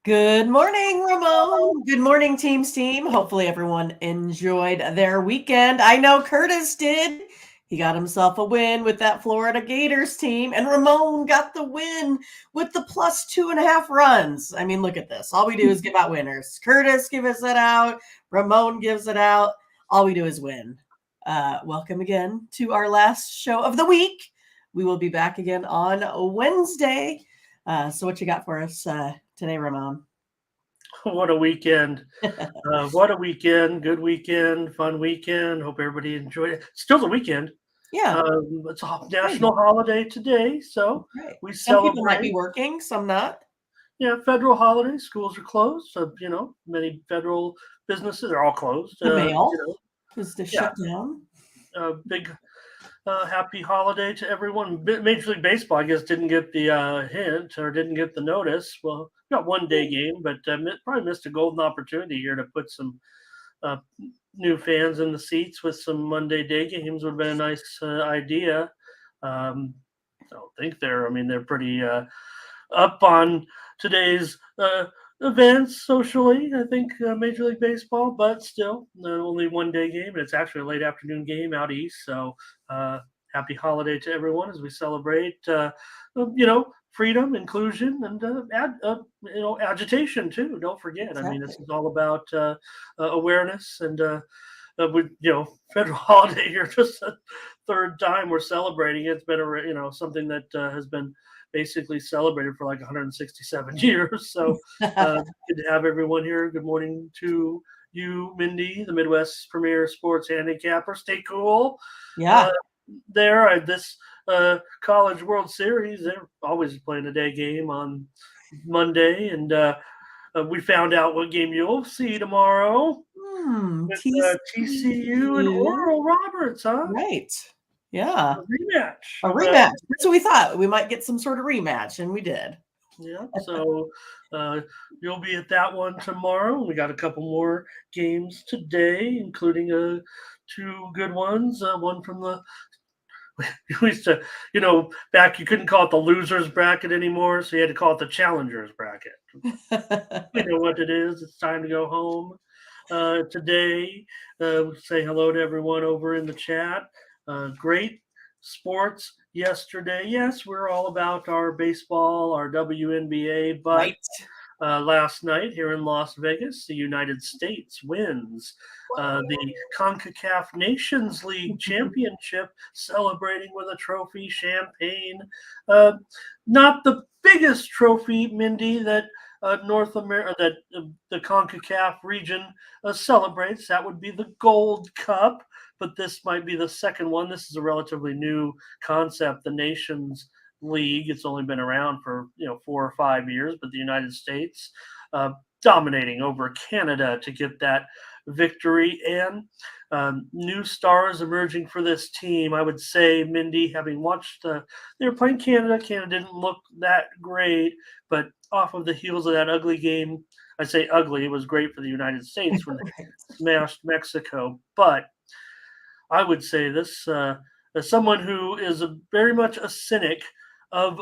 Good morning, Ramon. Good morning, Teams team. Hopefully everyone enjoyed their weekend. I know Curtis did. He got himself a win with that Florida Gators team, and Ramon got the win with the plus 2.5 runs. I mean, look at this. All we do is give out winners. Curtis gives it out. Ramon gives it out. All we do is win. Welcome again to our last show of the week. We will be back again on Wednesday. So what you got for us today, Ramon? What a weekend. What a weekend. Good weekend. Fun weekend. Hope everybody enjoyed it. Still the weekend. Yeah, It's a national holiday today, so right. we Some people might be celebrate. working, some not. Yeah, federal holiday. Schools are closed, so many federal businesses are all closed. The mail is to Yeah, shut down. big happy holiday to everyone. Major League Baseball, I guess, didn't get the hint or didn't get the notice. Well, got one day game, but probably missed a golden opportunity here to put some uh, new fans in the seats with some Monday day games. Would have been a nice idea. I don't think they're. I mean, they're pretty up on today's events socially. I think Major League Baseball, but still only one day game, and it's actually a late afternoon game out east. So happy holiday to everyone as we celebrate. Freedom, inclusion, and agitation too. Don't forget. I mean, Exactly. this is all about awareness and. With federal holiday here, just a third time we're celebrating. It's been something that has been basically celebrated for like 167 years. So good to have everyone here. Good morning to you, Mindy, the Midwest premier sports handicapper. Stay cool. Uh, Yeah. this college World Series, they're always playing a day game on Monday, and we found out what game you'll see tomorrow with TCU and TCU. Oral Roberts, huh? Right. Yeah. A rematch A of rematch. That's what we thought. We might get some sort of rematch, and we did. yeah. So you'll be at that one tomorrow. We got a couple more games today, including two good ones. One from the we used to, back you couldn't call it the losers bracket anymore, so you had to call it the challengers bracket. You know what it is. It's time to go home today. Say hello to everyone over in the chat. Great sports yesterday. Yes, we're all about our baseball, our WNBA, but Right. last night here in Las Vegas, the United States wins the CONCACAF Nations League Championship, celebrating with a trophy, champagne. Uh, Not the biggest trophy, Mindy, that North America, that the CONCACAF region celebrates. That would be the Gold Cup, but this might be the second one. This is a relatively new concept, the Nations League. It's only been around for 4 or 5 years, but the United States dominating over Canada to get that victory, and new stars emerging for this team. I would say, Mindy, having watched they were playing Canada. Canada didn't look that great, but off of the heels of that ugly game, I say ugly. It was great for the United States when they Right. smashed Mexico, but I would say this as someone who is very much a cynic of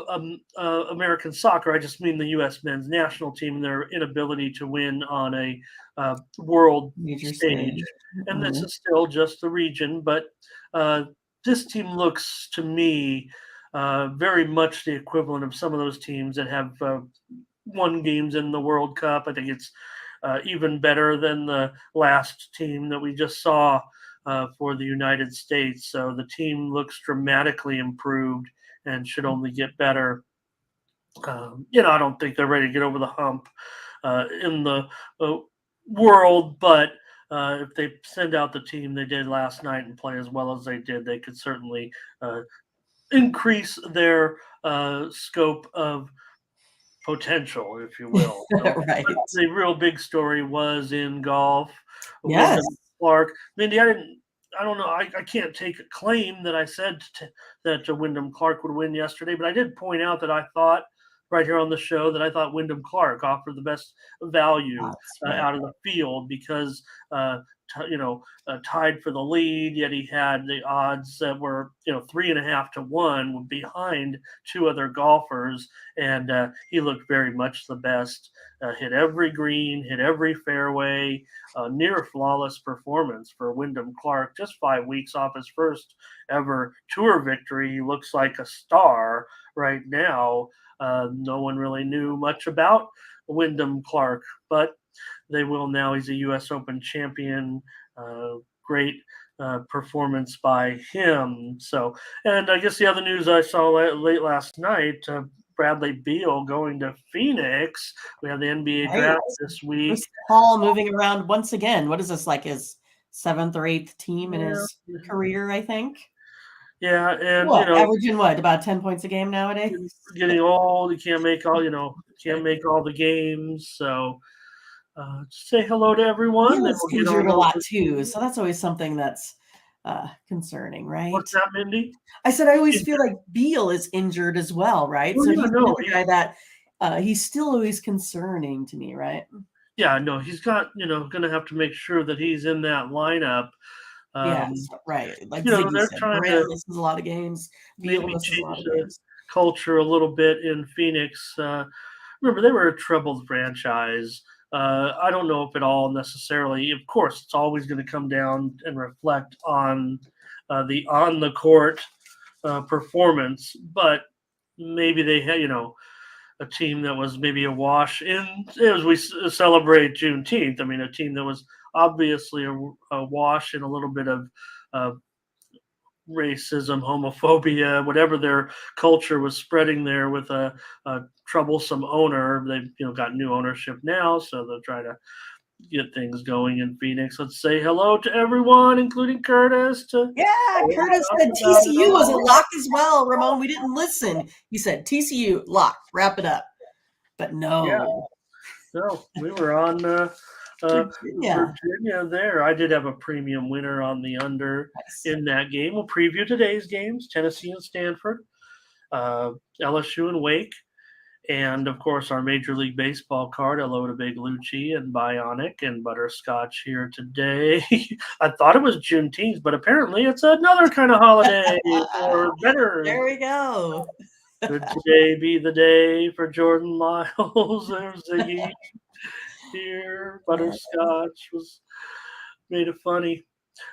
American soccer. I just mean the U.S. men's national team and their inability to win on a world Major stage. stage. And this Mhm. is still just the region, but uh, this team looks to me very much the equivalent of some of those teams that have won games in the World Cup. I think it's even better than the last team that we just saw for the United States. So the team looks dramatically improved and should only get better. I don't think they're ready to get over the hump in the uh, world, but if they send out the team they did last night and play as well as they did, they could certainly increase their scope of potential, if you will. So, but Right. the real big story was in golf. Yes. Wyndham Clark. Mindy, I don't know. I can't take a claim that I said that Wyndham Clark would win yesterday, but I did point out that I thought right here on the show that I thought Wyndham Clark offered the best value That's right. out of the field because tied for the lead, yet he had the odds that were 3.5 to 1 behind two other golfers, and he looked very much the best. Hit every green, hit every fairway, near flawless performance for Wyndham Clark. Just 5 weeks off his first ever tour victory, he looks like a star right now. No one really knew much about Wyndham Clark, but they will now. He's a U.S. Open champion. Great performance by him. So, and I guess the other news I saw late last night, Bradley Beal going to Phoenix. We have the NBA draft this week. Chris Paul moving around once again. What is this, like his 7th or 8th team in his career, I think? Yeah, and averaging about 10 points a game nowadays. Getting old, you can't make all the games. So say hello to everyone. He was injured a lot too, so that's always something that's concerning, right? What's that, Mindy? I said I always feel like Beal is injured as well, right? So he's another guy that he's still always concerning to me, right? Yeah, no, he's got going to have to make sure that he's in that lineup. Yes, right. Like they're said, trying Grant misses a lot of games. Maybe change the culture a little bit in Phoenix. Remember, they were a troubled franchise. I don't know if it all necessarily. Of course, it's always going to come down and reflect on the on the court performance, but maybe they had a team that was maybe a wash as we celebrate Juneteenth. I mean, a team that was obviously a wash in a little bit of racism, homophobia, whatever their culture was spreading there with a troublesome owner. They've got new ownership now, so they'll try to get things going in Phoenix. Let's say hello to everyone, including Curtis. Curtis said TCU was a lock as well, Ramon. We didn't listen. He said TCU lock, wrap it up. But no. We were on Virginia there. I did have a premium winner on the under in that game. We'll preview today's games: Tennessee and Stanford, LSU and Wake, and of course our Major League Baseball card. Hello to Big Lucci and Bionic and Butterscotch here today. I thought it was Juneteenth, but apparently it's another kind of holiday for better. There we go. Could today be the day for Jordan Lyles or Ziggy? Here, Butterscotch was made it funny.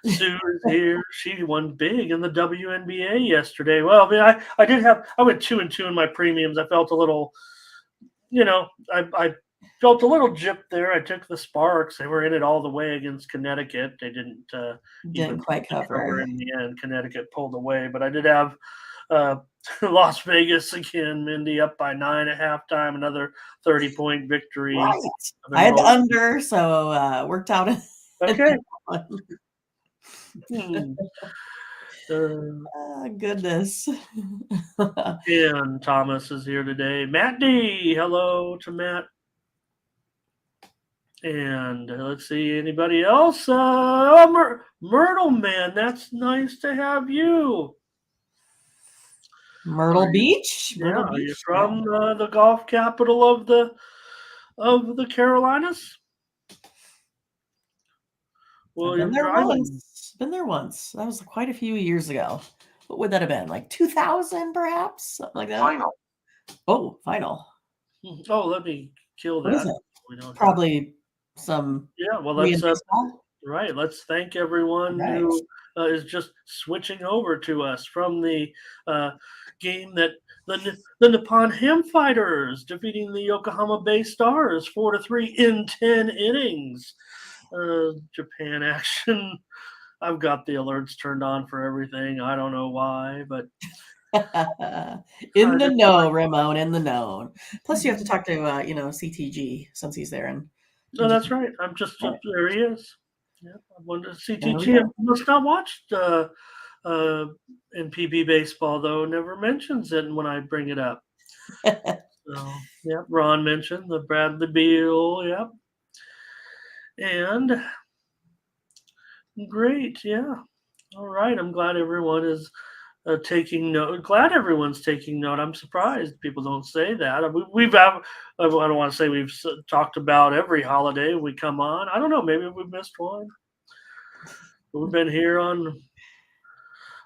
Sue is here. She won big in the WNBA yesterday. Well, I went 2-2 in my premiums. I felt a little, I felt a little gypped there. I took the Sparks. They were in it all the way against Connecticut. They didn't even quite cover in the end. Connecticut pulled away, but I did have Las Vegas again, Mindy, up by 9 at halftime, another 30-point victory. Right. I had the under, so worked out. Okay. Goodness. And Thomas is here today. Matt D. Hello to Matt. And let's see, anybody else? Myrtle Man, that's nice to have you. Myrtle Beach. You're from the golf capital of the Carolinas. Well, been there once. That was quite a few years ago. What would that have been? Like 2000, perhaps, something like that. Final. Oh, final. Oh, let me kill that. What is it? Probably some. Yeah, well, right. Let's thank everyone who is just switching over to us from the game that the Nippon Ham Fighters defeating the Yokohama Bay Stars 4-3 in 10 innings. Japan action. I've got the alerts turned on for everything. I don't know why, but in the know, Ramon, in the know. Plus, you have to talk to CTG since he's there. No, that's right. I'm just there. He is. Yeah, I wonder CTG. I must not watched NPB baseball though. Never mentions it when I bring it up. So yeah, Ron mentioned the Bradley Beal. Yep. And great, yeah. All right. I'm glad everyone is taking note. Glad everyone's taking note. I'm surprised people don't say that. We've I don't want to say we've talked about every holiday we come on. I don't know. Maybe we missed one. But we've been here on.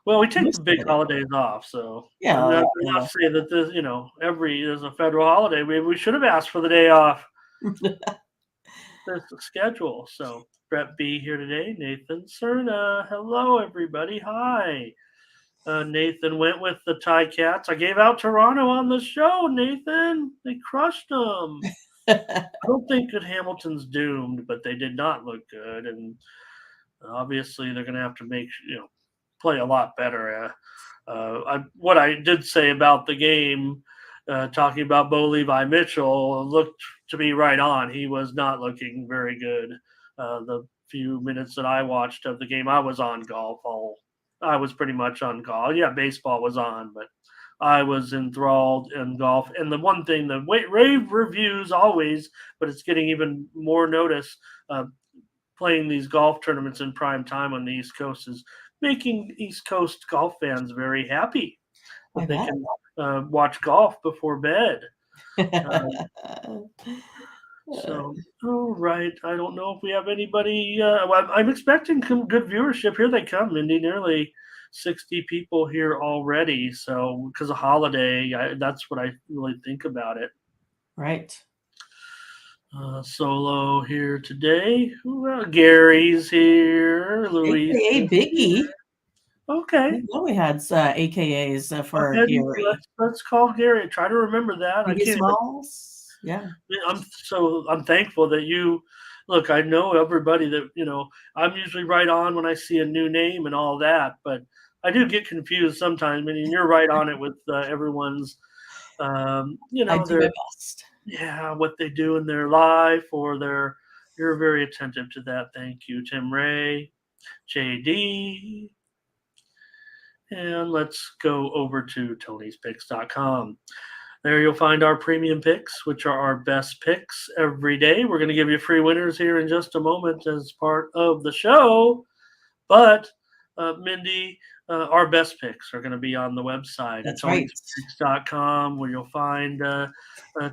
Well, we take the big holidays off, so I'm Yeah. not saying that this. There's a federal holiday. Maybe we should have asked for the day off. There's the schedule. So Brett B here today. Nathan Cerna. Hello, everybody. Hi. Nathan went with the Ticats. I gave out Toronto on the show, Nathan. They crushed them. I don't think that Hamilton's doomed, but they did not look good. And obviously they're going to have to play a lot better. What I did say about the game, talking about Bo Levi Mitchell, looked to be right on. He was not looking very good. The few minutes that I watched of the game, I was on golf I was pretty much on golf. Yeah, baseball was on, but I was enthralled in golf. And the one thing, the rave reviews always, but it's getting even more notice, playing these golf tournaments in prime time on the East Coast is making East Coast golf fans very happy that they can watch golf before bed. So, all right. I don't know if we have anybody. I'm expecting some good viewership. Here they come, Mindy. Nearly 60 people here already. So, because of holiday, that's what I really think about it. Right. Solo here today. Gary's here. Louise. AKA Biggie. Okay. I know we had AKAs for Gary. Let's call Gary. Try to remember that. Biggie Smalls. Yeah. I'm thankful that you look. I know everybody that I'm usually right on when I see a new name and all that, but I do get confused sometimes. I mean, you're right on it with everyone's. I do my best. Yeah, what they do in their life you're very attentive to that. Thank you, Tim Ray, JD. And let's go over to Tony'sPicks.com. There you'll find our premium picks, which are our best picks every day. We're going to give you free winners here in just a moment as part of the show. But, Mindy, our best picks are going to be on the website at Tony'sPicks.com, where you'll find,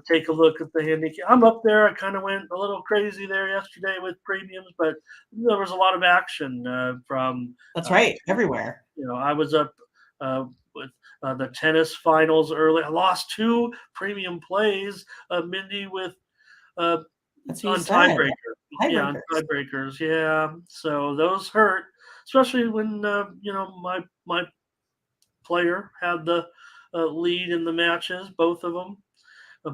take a look at the handicap. I'm up there. I kind of went a little crazy there yesterday with premiums, but there was a lot of action from. That's right. Everywhere. I was up with the tennis finals early. I lost 2 premium plays, Mindy, with on tiebreakers. Yeah, on tiebreakers. Yeah, so those hurt, especially when my player had the lead in the matches, both of them,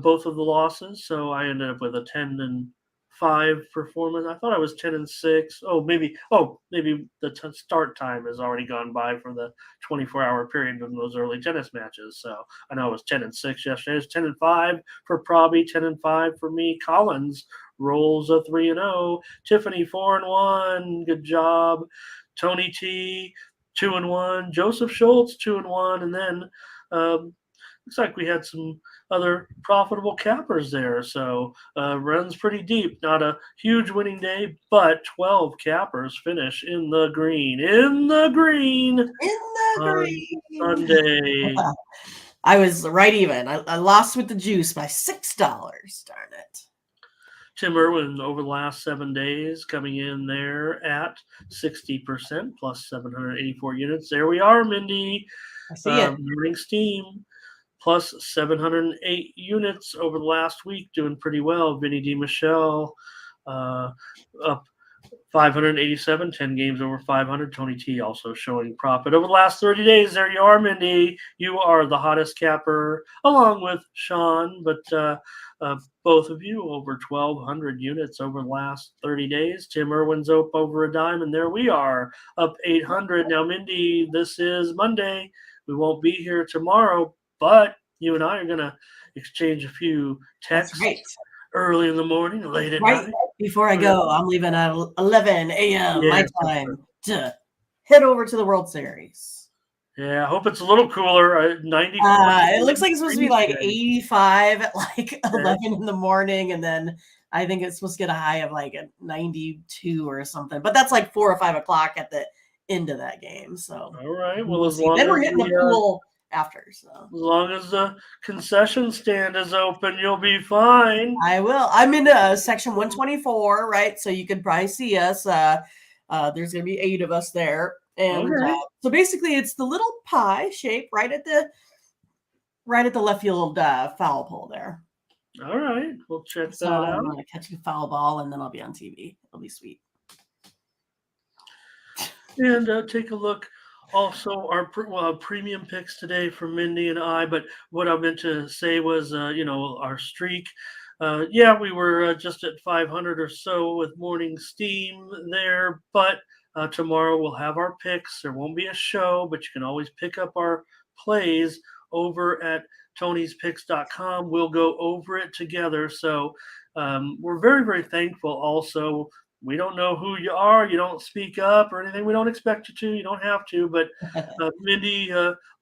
both of the losses. So I ended up with a 10-5 performance. I thought I was 10-6. Maybe the start time has already gone by for the 24-hour period in those early tennis matches. So I know I was 10-6 yesterday. It was 10-5 for Probby, 10-5 for me. Collins rolls a 3-0. Tiffany 4-1. Good job. Tony T 2-1. Joseph Schultz 2-1, and then looks like we had some other profitable cappers there. So runs pretty deep. Not a huge winning day, but 12 cappers finish in the green. Sunday. I was right even. I lost with the juice by $6. Darn it. Tim Irwin over the last 7 days coming in there at 60% plus 784 units. There we are, Mindy. I see it. Running steam. Plus 708 units over the last week, doing pretty well. Vinny DiMichele up 587, 10 games over 500. Tony T also showing profit over the last 30 days. There you are, Mindy. You are the hottest capper, along with Sean, but both of you over 1,200 units over the last 30 days. Tim Irwin's up over a dime, and there we are, up 800. Now, Mindy, this is Monday. We won't be here tomorrow, but you and I are going to exchange a few texts early in the morning, late at night. Before I go, I'm leaving at 11 a.m. my time to head over to the World Series. Yeah, I hope it's a little cooler. 90. It looks like it's supposed to be like 85 at like 11 in the morning, and then I think it's supposed to get a high of like 92 or something. But that's like 4 or 5 o'clock at the into that game. So All right. Well, we'll as see. long Then as we're hitting the pool after. So as long as the concession stand is open, you'll be fine. I will. I'm in section 124, right? So you can probably see us. There's going to be 8 of us there, and Okay. so basically, it's the little pie shape right at the left field foul pole there. All right. We'll check So that I'm out. going to catch a foul ball, and then I'll be on TV. It'll be sweet. And take a look. Also, our premium picks today from Mindy and I. But what I meant to say was, our streak. Yeah, we were just at 500 or so with morning steam there. But tomorrow we'll have our picks. There won't be a show, but you can always pick up our plays over at Tony'sPicks.com. We'll go over it together. So we're very, very thankful also. We don't know who you are. You don't speak up or anything. We don't expect you to. You don't have to. But Mindy,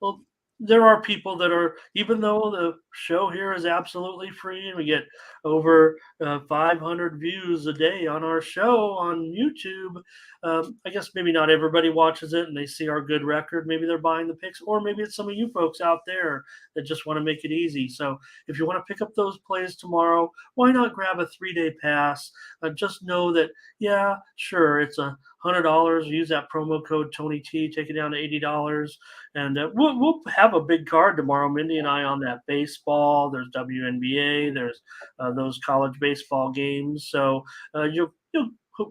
well, there are people that are, even though the show here is absolutely free and we get over 500 views a day on our show on YouTube, I guess maybe not everybody watches it and they see our good record. Maybe they're buying the picks, or maybe it's some of you folks out there that just want to make it easy. So if you want to pick up those plays tomorrow, why not grab a 3-day pass? Just know that, yeah, sure, it's $100. Use that promo code Tony T, take it down to $80, and we'll have a big card tomorrow. Mindy and I on that baseball. There's WNBA. There's those college baseball games. So you'll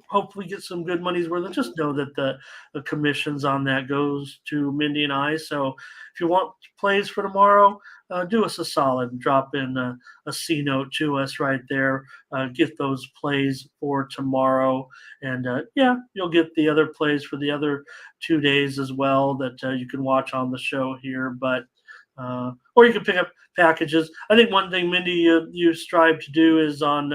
hopefully get some good money's worth. And just know that the commissions on that goes to Mindy and I. So if you want plays for tomorrow, do us a solid and drop in a C note to us right there. Get those plays for tomorrow. And yeah, you'll get the other plays for the other 2 days as well that you can watch on the show here. But or you can pick up packages. I think one thing, Mindy, you strive to do is on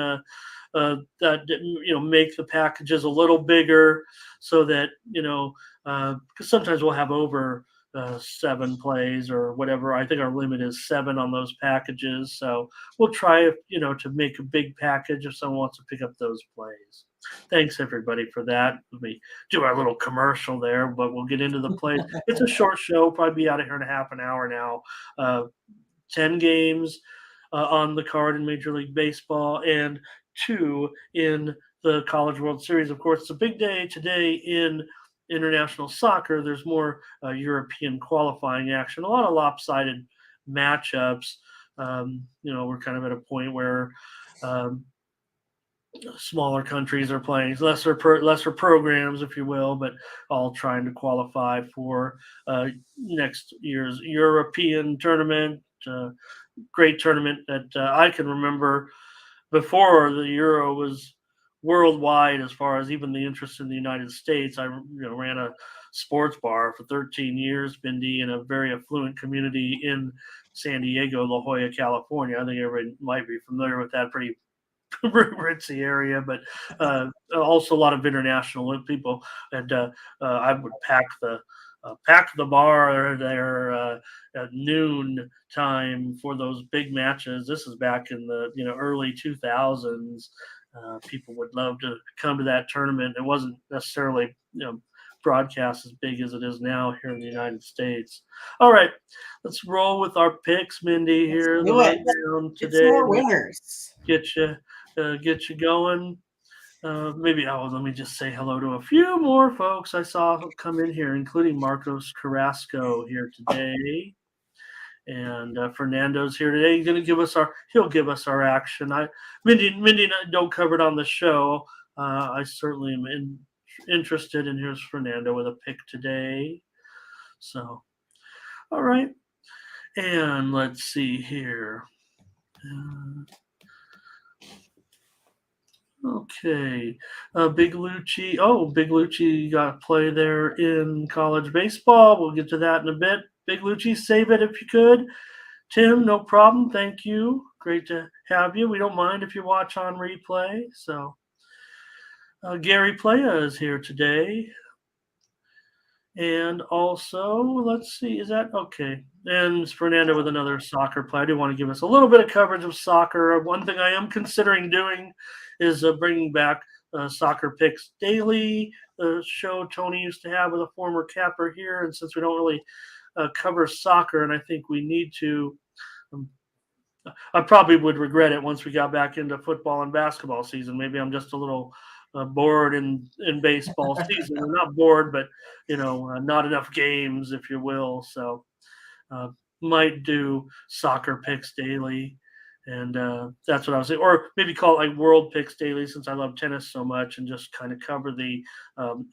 that make the packages a little bigger so that because sometimes we'll have over 7 plays or whatever. I think our limit is 7 on those packages. So we'll try to make a big package if someone wants to pick up those plays. Thanks everybody for that. Let me do our little commercial there, but we'll get into the plays. It's a short show, probably be out of here in a half an hour now. 10 games on the card in Major League Baseball and 2 in the College World Series. Of course, it's a big day today in international soccer. There's more European qualifying action, a lot of lopsided matchups. We're kind of at a point where smaller countries are playing lesser programs, if you will, but all trying to qualify for next year's European tournament. Great tournament that I can remember before the Euro was worldwide, as far as even the interest in the United States. I ran a sports bar for 13 years, Mindy, in a very affluent community in San Diego, La Jolla, California. I think everybody might be familiar with that pretty ritzy area, but also a lot of international people. And I would pack the bar there at noon time for those big matches. This is back in the early 2000s. People would love to come to that tournament. It wasn't necessarily broadcast as big as it is now here in the United States. All right, let's roll with our picks, Mindy. Here, the rundown today. It's more winners. Get you going. Let me just say hello to a few more folks I saw come in here, including Marcos Carrasco here today. And Fernando's here today. He'll give us our action. Mindy and I don't cover it on the show. I certainly am interested, and here's Fernando with a pick today. So, all right. And let's see here. Okay. Big Lucci. Oh, Big Lucci got a play there in college baseball. We'll get to that in a bit. Big Lucci, save it if you could. Tim, no problem. Thank you. Great to have you. We don't mind if you watch on replay. So Gary Playa is here today. And also, let's see, is that okay? And Fernando with another soccer play. I do want to give us a little bit of coverage of soccer. One thing I am considering doing is bringing back Soccer Picks Daily, the show Tony used to have with a former capper here. And since we don't really cover soccer, and I think we need to, um, I probably would regret it once we got back into football and basketball season. Maybe I'm just a little bored in baseball season. I'm not bored, but not enough games, if you will. So uh, might do Soccer Picks Daily. And that's what I was saying. Or maybe call it like World Picks Daily, since I love tennis so much, and just kind of cover the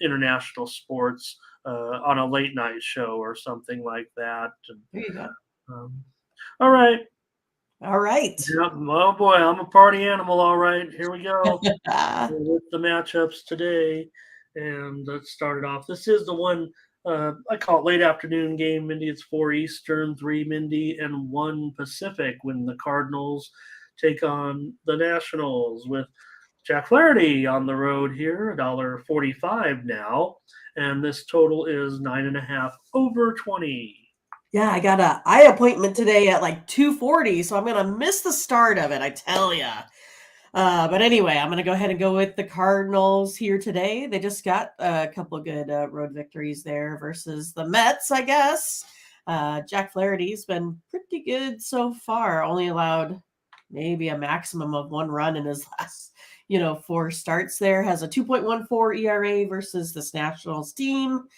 international sports on a late night show or something like that. And, There you go. all right. All right. Yep. Oh boy, I'm a party animal. All right, here we go with the matchups today, and let's start it off. This is the one I call it late afternoon game. Mindy, it's 4 Eastern, 3 Mindy, and 1 Pacific when the Cardinals take on the Nationals with Jack Flaherty on the road here, $1.45 now, and this total is 9.5 over 20. Yeah, I got a eye appointment today at like 2:40, so I'm gonna miss the start of it, I tell ya. But anyway, I'm gonna go ahead and go with the Cardinals here today. They just got a couple of good road victories there versus the Mets, I guess. Jack Flaherty's been pretty good so far. Only allowed maybe a maximum of 1 run in his last, 4 starts there. Has a 2.14 ERA versus this Nationals team.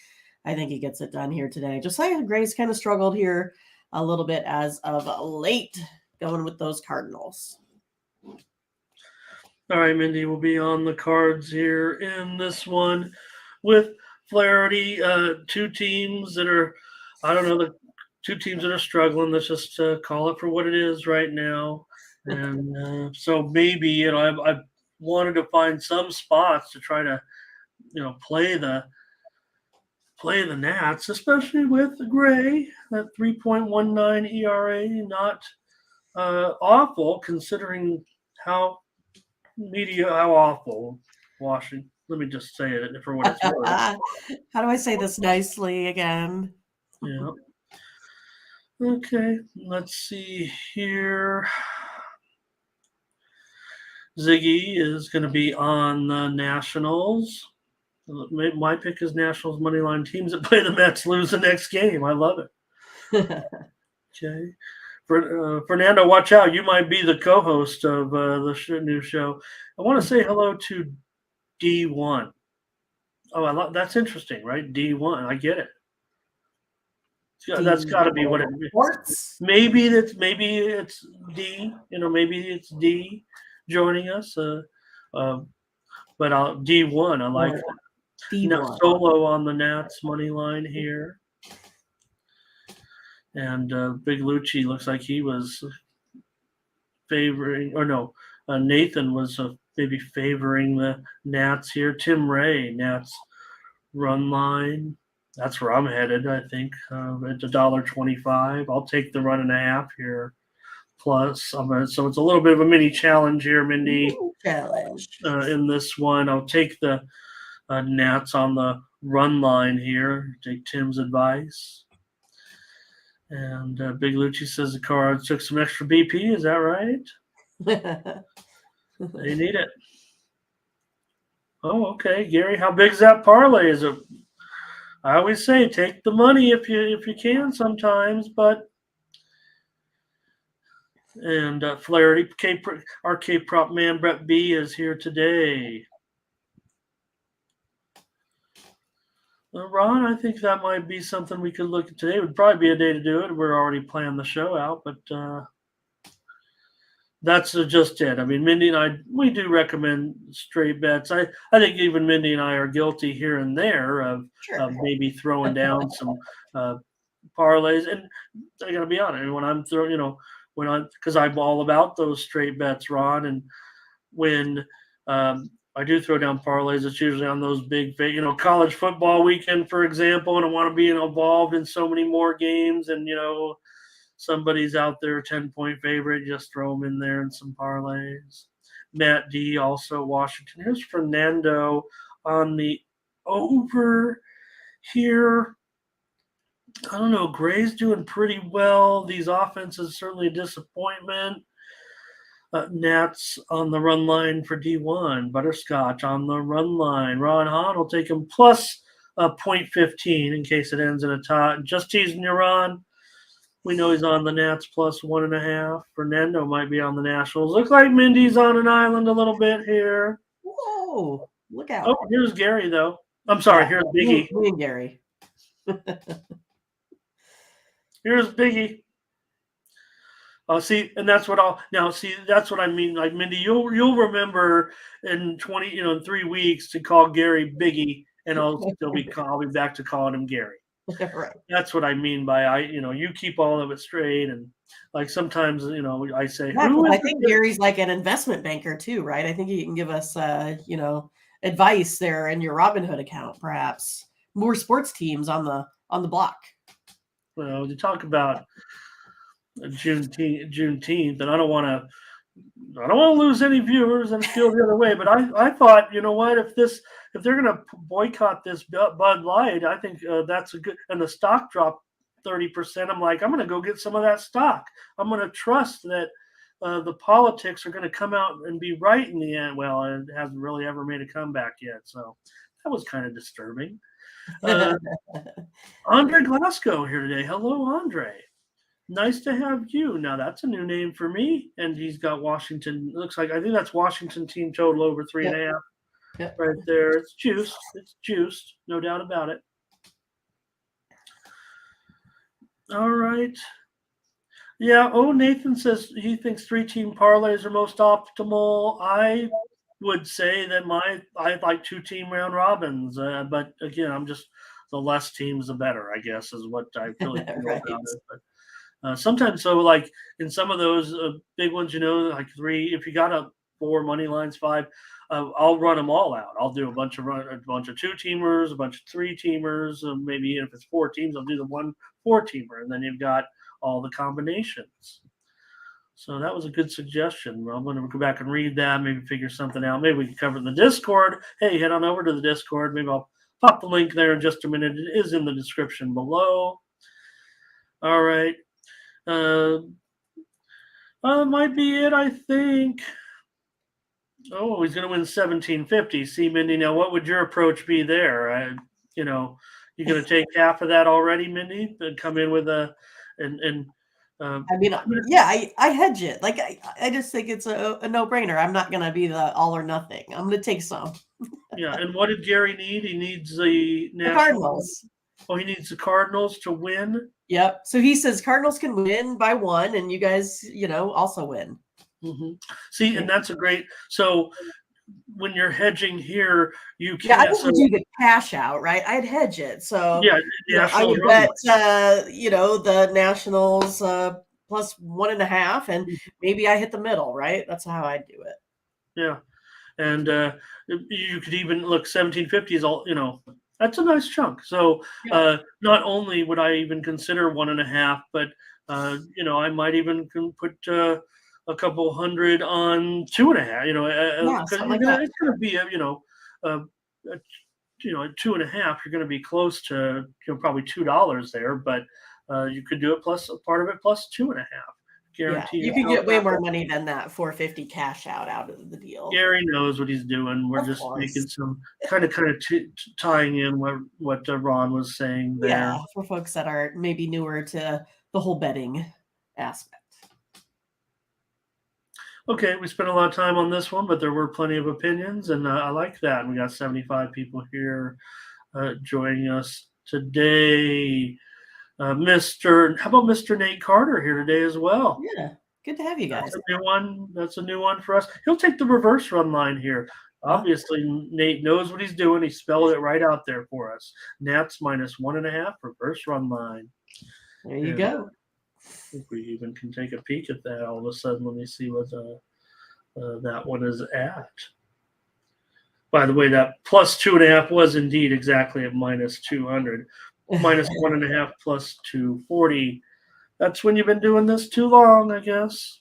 I think he gets it done here today. Josiah Gray's kind of struggled here a little bit as of late, going with those Cardinals. All right, Mindy will be on the cards here in this one with Flaherty. 2 teams that are, I don't know, the 2 teams that are struggling. Let's just call it for what it is right now. And so maybe, I wanted to find some spots to try to, play the Nats, especially with Gray, that 3.19 ERA, not awful considering how awful Washington. Let me just say it for what it's worth. How do I say this nicely again? Yeah. Okay, let's see here. Ziggy is going to be on the Nationals. My pick is Nationals money line teams that play the Mets lose the next game. I love it. Okay. Fernando, watch out. You might be the co-host of the new show. I want to say hello to D1. Oh, that's interesting, right? D1. I get it. That's got to be what it is. Maybe it's D. Maybe it's D joining us. But D1. I like it. D1. Solo on the Nats money line here. And Big Lucci looks like he was favoring, or no, Nathan was maybe favoring the Nats here. Tim Ray, Nats run line. That's where I'm headed, I think, at $1.25. I'll take the 1.5 here. Plus, so it's a little bit of a mini challenge here, Mindy. Challenge. In this one, I'll take the Nats on the run line here. Take Tim's advice. And Big Lucci says the Cards took some extra BP. Is that right? They need it. Oh, okay, Gary. How big is that parlay? Is it? I always say take the money if you can sometimes, but. And Flaherty, our K-prop man Brett B is here today. Ron, I think that might be something we could look at today. It would probably be a day to do it. We're already planning the show out, but that's just it. I mean, Mindy and I, we do recommend straight bets. I think even Mindy and I are guilty here and there of maybe throwing down some parlays. And I got to be honest, when I'm throwing, because I'm all about those straight bets, Ron, and when I do throw down parlays, it's usually on those big, college football weekend, for example, and I want to be involved in so many more games, and, somebody's out there, 10-point favorite, just throw them in there in some parlays. Matt D, also Washington. Here's Fernando on the over here. I don't know. Gray's doing pretty well. These offenses certainly a disappointment. Nats on the run line for D1. Butterscotch on the run line. Ron Hahn will take him plus .15 in case it ends in a tie. Just teasing you, Ron. We know he's on the Nats plus 1.5. Fernando might be on the Nationals. Looks like Mindy's on an island a little bit here. Whoa, look out. Oh, here's Gary, though. I'm sorry, here's Biggie. Me and Gary. Here's Biggie. See, and that's what that's what I mean. Like Mindy, you'll remember in 3 weeks to call Gary Biggie, and I'll be back to calling him Gary. Right. That's what I mean by you keep all of it straight, and like sometimes I say, I think Gary's like an investment banker too, right? I think he can give us advice there in your Robinhood account, perhaps more sports teams on the block. Well, you talk about Juneteenth, and I don't want to lose any viewers and feel the other way. But I thought, you know what, if they're going to boycott this Bud Light, I think that's a good. And the stock dropped 30%. I'm like, I'm going to go get some of that stock. I'm going to trust that the politics are going to come out and be right in the end. Well, it hasn't really ever made a comeback yet, so that was kind of disturbing. Andre Glasgow here today. Hello, Andre. Nice to have you. Now that's a new name for me. And he's got Washington. Looks like I think that's Washington team total over 3.5. Yep. Right there. It's juiced. It's juiced. No doubt about it. All right. Yeah. Oh, Nathan says he thinks 3-team parlays are most optimal. I would say that I like 2-team round robins. But again, I'm just the less teams, the better, I guess, is what I really feel right. about it. But sometimes, so like in some of those big ones, like 3, if you got 4 money lines, 5, I'll run them all out. I'll do a bunch of 2-teamers, a bunch of 3-teamers, maybe if it's 4 teams, I'll do the 1 4-teamer, and then you've got all the combinations. So that was a good suggestion. I'm going to go back and read that, maybe figure something out. Maybe we can cover it in the Discord. Hey, head on over to the Discord. Maybe I'll pop the link there in just a minute. It is in the description below. All right. Might be it, I think. Oh, he's going to win 1750. See, Mindy, now what would your approach be there? You're going to take half of that already, Mindy, and come in with I hedge it. Like I just think it's a no-brainer. I'm not going to be the all or nothing. I'm going to take some. Yeah, and what did Gary need? He needs the Cardinals. Oh, he needs the Cardinals to win? Yep. So he says Cardinals can win by 1, and you guys, also win. Mm-hmm. See, and that's a great. So when you're hedging here, you can't. Yeah, I wouldn't do the cash out, right? I'd hedge it. So I would bet, the Nationals plus 1.5, and maybe I hit the middle, right? That's how I'd do it. Yeah, and you could even look 1750 is all. That's a nice chunk. So not only would I even consider 1.5, but I might even put a couple hundred on 2.5. It's going to be at 2.5. You're going to be close to probably $2 there, but you could do it plus a part of it plus 2.5. Guarantee you could get way more money than that 450 cash out of the deal. Gary knows what he's doing. We're just making some kind of tying in what Ron was saying there. Yeah, for folks that are maybe newer to the whole betting aspect. Okay, we spent a lot of time on this one, but there were plenty of opinions, and I like that. We got 75 people here joining us today. How about Mr. Nate Carter here today as well? Yeah, good to have you guys. That's a new one. That's a new one for us. He'll take the reverse run line here. Obviously, Nate knows what he's doing. He spelled it right out there for us. Nats minus 1.5 reverse run line. There you go. I think we even can take a peek at that all of a sudden. Let me see what that one is at. By the way, that plus 2.5 was indeed exactly at minus 200. Minus 1.5 plus 240. That's when you've been doing this too long, I guess.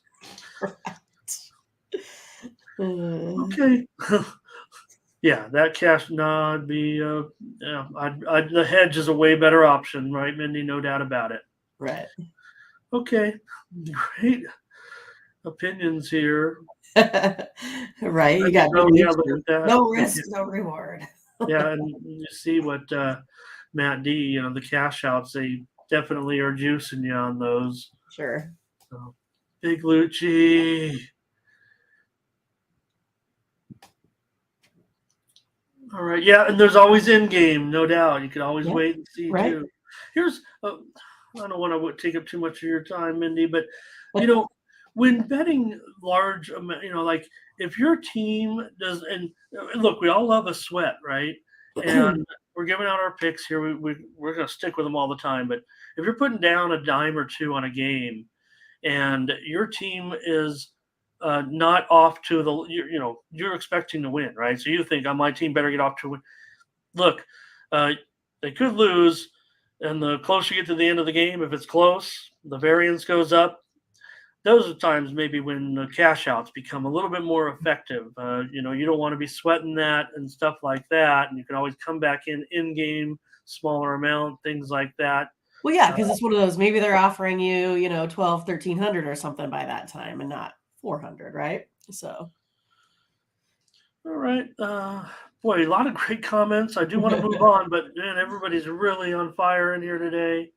Okay. Yeah, that cash. No, I'd be. The hedge is a way better option, right, Mindy? No doubt about it. Right. Okay. Great. opinions here. Right? You got Oh, no yeah, look nature. at that. No risk, no reward. Yeah, and you see what Matt D, the cash outs, they definitely are juicing you on those. Sure. So, Big Lucci. All right, yeah, and there's always in game, no doubt. You can always Yeah, wait and see right. too. Here's, I don't want to take up too much of your time, Mindy, but when betting large, like if your team does, and look, we all love a sweat, right? And we're giving out our picks here. We're going to stick with them all the time. But if you're putting down a dime or two on a game, and your team is not off to you're expecting to win, right? So you think, oh, my team better get off to a win. Look, they could lose, and the closer you get to the end of the game, if it's close, the variance goes up. Those are times maybe when the cash outs become a little bit more effective. You don't want to be sweating that and stuff like that, and you can always come back in game, smaller amount, things like that. Well, yeah, because it's one of those, maybe they're offering you, 12, 1,300 or something by that time and not 400, right? So. All right. Boy, a lot of great comments. I do want to move on, but man, everybody's really on fire in here today.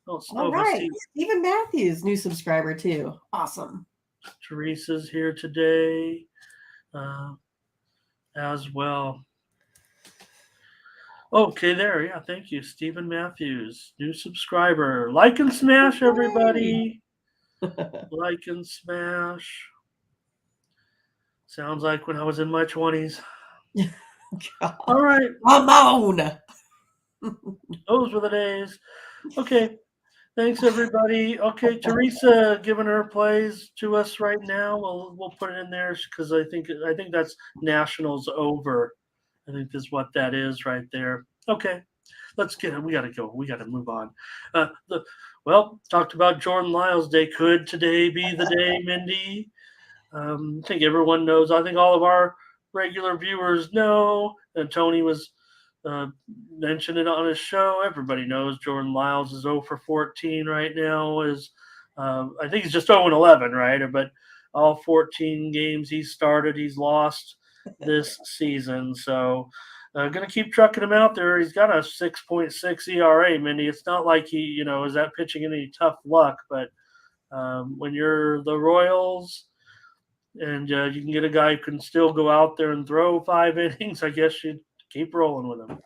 All right. Stephen Matthews, new subscriber too. Awesome. Teresa's here today as well. Okay, there. Yeah, thank you. Stephen Matthews, new subscriber. Like and smash, everybody. Like and smash. Sounds like when I was in my 20s. All right. Ramon. Those were the days. Okay. Thanks, everybody. Okay, Teresa giving her plays to us right now. We'll put it in there because I think that's Nationals over. I think that's what that is right there. Okay, let's get it. We got to go. We got to move on. Talked about Jordan Lyles Day. Could today be the day, Mindy? I think everyone knows. I think all of our regular viewers know. And Tony was mentioned it on his show. Everybody knows Jordan Lyles is 0 for 14 right now. I think he's just 0 and 11, right? But all 14 games he's started, he's lost this season. So going to keep trucking him out there. He's got a 6.6 ERA, Mindy. It's not like he, is that pitching any tough luck. But when you're the Royals and you can get a guy who can still go out there and throw 5 innings, I guess you'd keep rolling with him.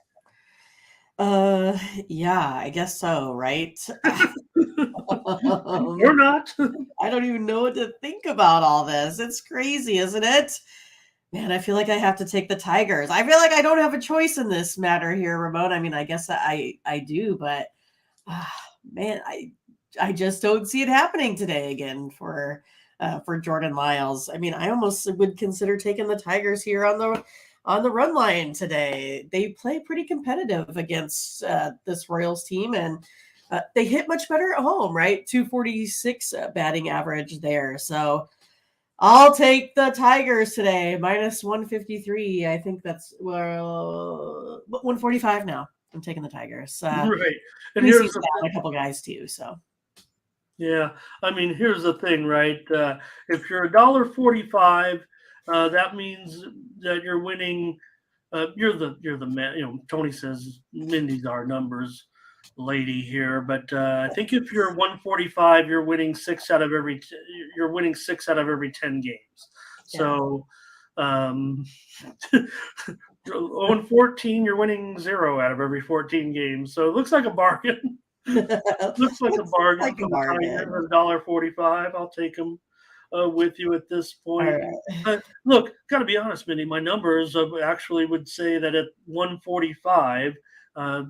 Yeah, I guess so, right? Or not. I don't even know what to think about all this. It's crazy, isn't it? Man, I feel like I have to take the Tigers. I feel like I don't have a choice in this matter here, Ramon. I mean, I guess I do, but man, I just don't see it happening today again for Jordan Lyles. I mean, I almost would consider taking the Tigers here on the run line today. They play pretty competitive against this Royals team, and they hit much better at home, right? 246 batting average there. So I'll take the Tigers today, minus 153. I think that's 145 now. I'm taking the Tigers. Right. And here's a couple guys too. So. Yeah, I mean, here's the thing, right? If you're $1.45, that means that you're winning. You're the man. Tony says Mindy's our numbers lady here, but I think if you're 145, you're winning 6 out of every 10 games. Yeah. So 0-14, you're winning 0 out of every 14 games. So it looks like a bargain. Looks like a bargain. Like a bargain. $1.45. I'll take them with you at this point. Right. Look, got to be honest, Mindy. My numbers actually would say that at 145, not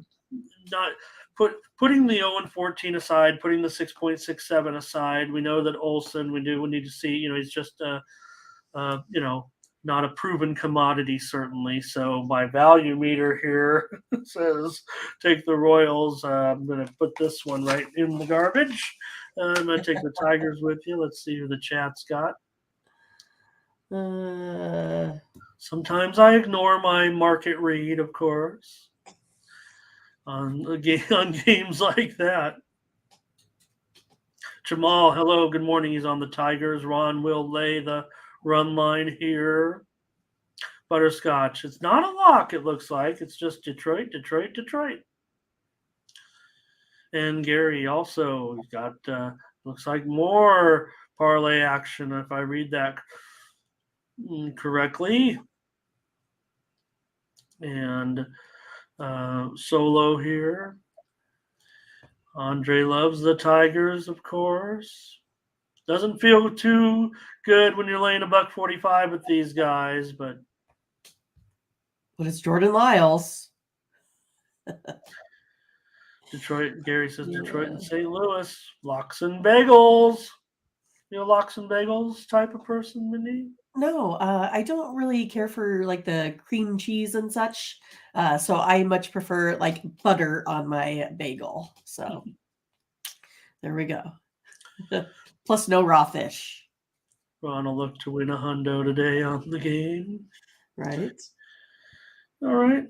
putting the 0-14 aside, putting the 6.67 aside. We know that Olsen. We need to see. He's just not a proven commodity, certainly. So my value meter here says take the Royals. I'm going to put this one right in the garbage. I'm going to take the Tigers with you. Let's see who the chat's got. Sometimes I ignore my market read, of course, on games like that. Jamal, hello, good morning. He's on the Tigers. Ron will lay the run line here. Butterscotch. It's not a lock, it looks like. It's just Detroit, Detroit, Detroit. And Gary also got, looks like more parlay action, if I read that correctly. And Solo here. Andre loves the Tigers, of course. Doesn't feel too good when you're laying $1.45 with these guys, but it's Jordan Lyles. Detroit, Gary says Detroit and St. Louis, locks and bagels. You a locks and bagels type of person, Mindy? No, I don't really care for like the cream cheese and such. So I much prefer like butter on my bagel. So there we go. Plus no raw fish. Ron will look to win a hundo today on the game. Right. All right.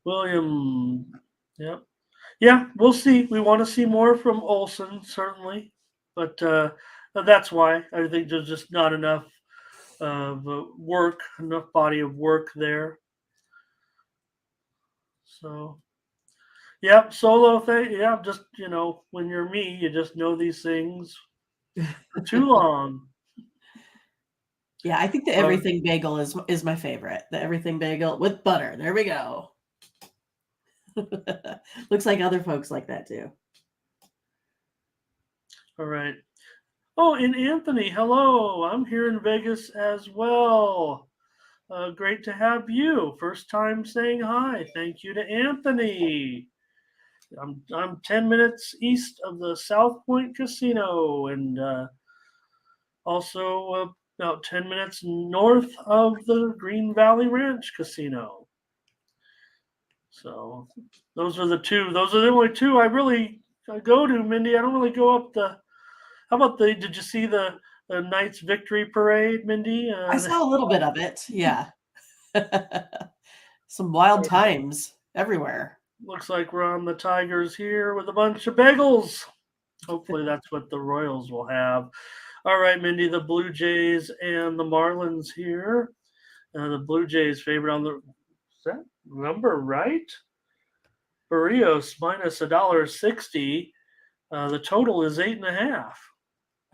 William, yep. Yeah, we'll see. We want to see more from Olsen, certainly. But that's why I think there's just not enough of work, enough body of work there. So, yeah, solo thing. Yeah, just, when you're me, you just know these things for too long. Yeah, I think the everything bagel is my favorite. The everything bagel with butter. There we go. Looks like other folks like that too. All right. Oh, and Anthony, hello. I'm here in Vegas as well. Great to have you. First time saying hi. Thank you to Anthony. I'm 10 minutes east of the South Point Casino and also about 10 minutes north of the Green Valley Ranch Casino. So those are the two. Those are the only two I really go to, Mindy. I don't really go up the. How about did you see the Knights victory parade, Mindy? I saw a little bit of it. Yeah. Some wild times everywhere. Looks like we're on the Tigers here with a bunch of bagels. Hopefully that's what the Royals will have. All right, Mindy, the Blue Jays and the Marlins here. The Blue Jays favorite on the. Is that number right? Barrios minus $1.60. The total is 8.5.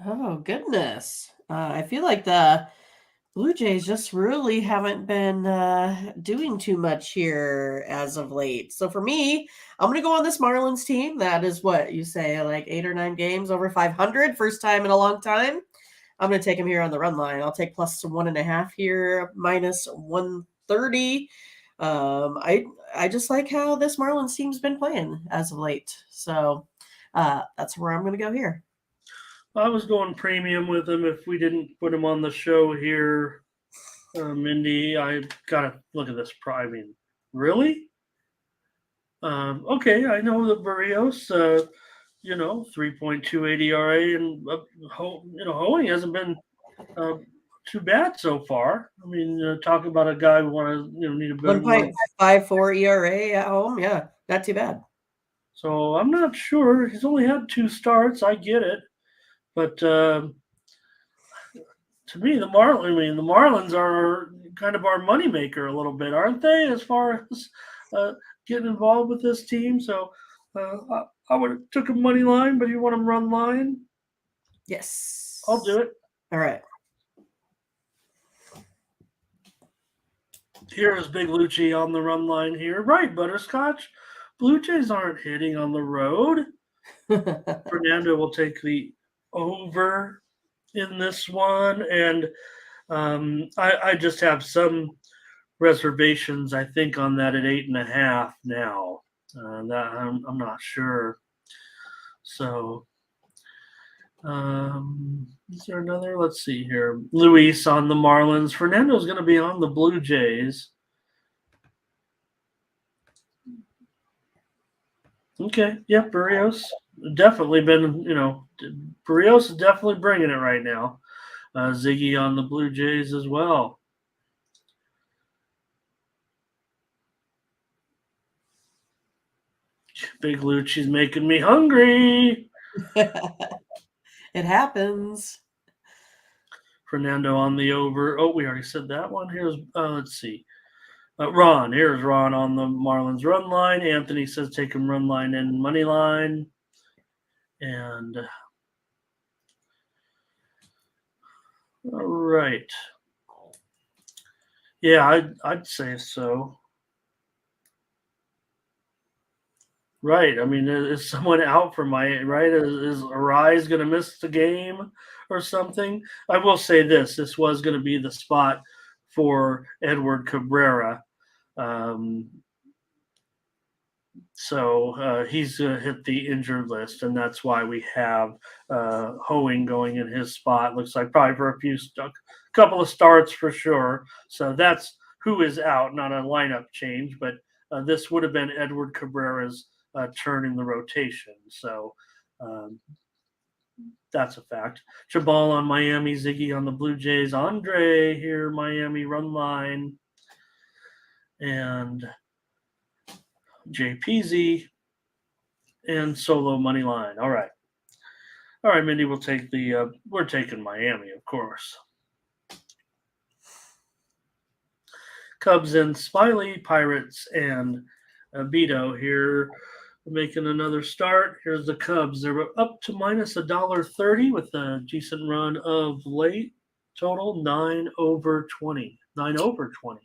Oh, goodness. I feel like the Blue Jays just really haven't been doing too much here as of late. So for me, I'm going to go on this Marlins team. That is what you say, like 8 or 9 games over 500. First time in a long time. I'm going to take him here on the run line. I'll take plus 1.5 here, minus 130. I just like how this Marlins team's been playing as of late. So that's where I'm going to go here. I was going premium with him if we didn't put him on the show here, Mindy. I gotta look at this. I mean, really? Okay, I know that Barrios, 3.28 ERA, and Hoeing hasn't been too bad so far. I mean, talking about a guy who want to need a better 1.54 ERA at home. Yeah, not too bad. So I'm not sure. He's only had 2 starts. I get it. But to me, the Marlins are kind of our moneymaker a little bit, aren't they? As far as getting involved with this team, so I would have took a money line, but you want them run line? Yes, I'll do it. All right. Here is Big Lucci on the run line here. Right, Butterscotch. Blue Jays aren't hitting on the road. Fernando will take the over in this one, and I just have some reservations, I think, on that at 8.5 now. That I'm not sure. So, is there another? Let's see here. Luis on the Marlins. Fernando's going to be on the Blue Jays. Okay, yeah, Barrios definitely been, Barrios is definitely bringing it right now. Ziggy on the Blue Jays as well. Big Lucci's making me hungry. It happens. Fernando on the over. Oh, we already said that one. Here's let's see. Ron. Here's Ron on the Marlins run line. Anthony says take him run line and money line. And all right. Yeah, I'd say so. Right. I mean, is someone out for my right? Is Arise going to miss the game or something? I will say this: this was going to be the spot for Edward Cabrera. So he's hit the injured list, and that's why we have Hoeing going in his spot. Looks like probably for a couple of starts for sure. So that's who is out, not a lineup change, but this would have been Edward Cabrera's turn in the rotation. So that's a fact. Chabal on Miami, Ziggy on the Blue Jays, Andre here, Miami run line, and JPZ and solo money line. All right, Mindy, we'll take we're taking Miami, of course. Cubs and Smiley, Pirates and Beto here making another start. Here's the Cubs. They're up to minus $1.30 with a decent run of late. Total 9/20. 9/20.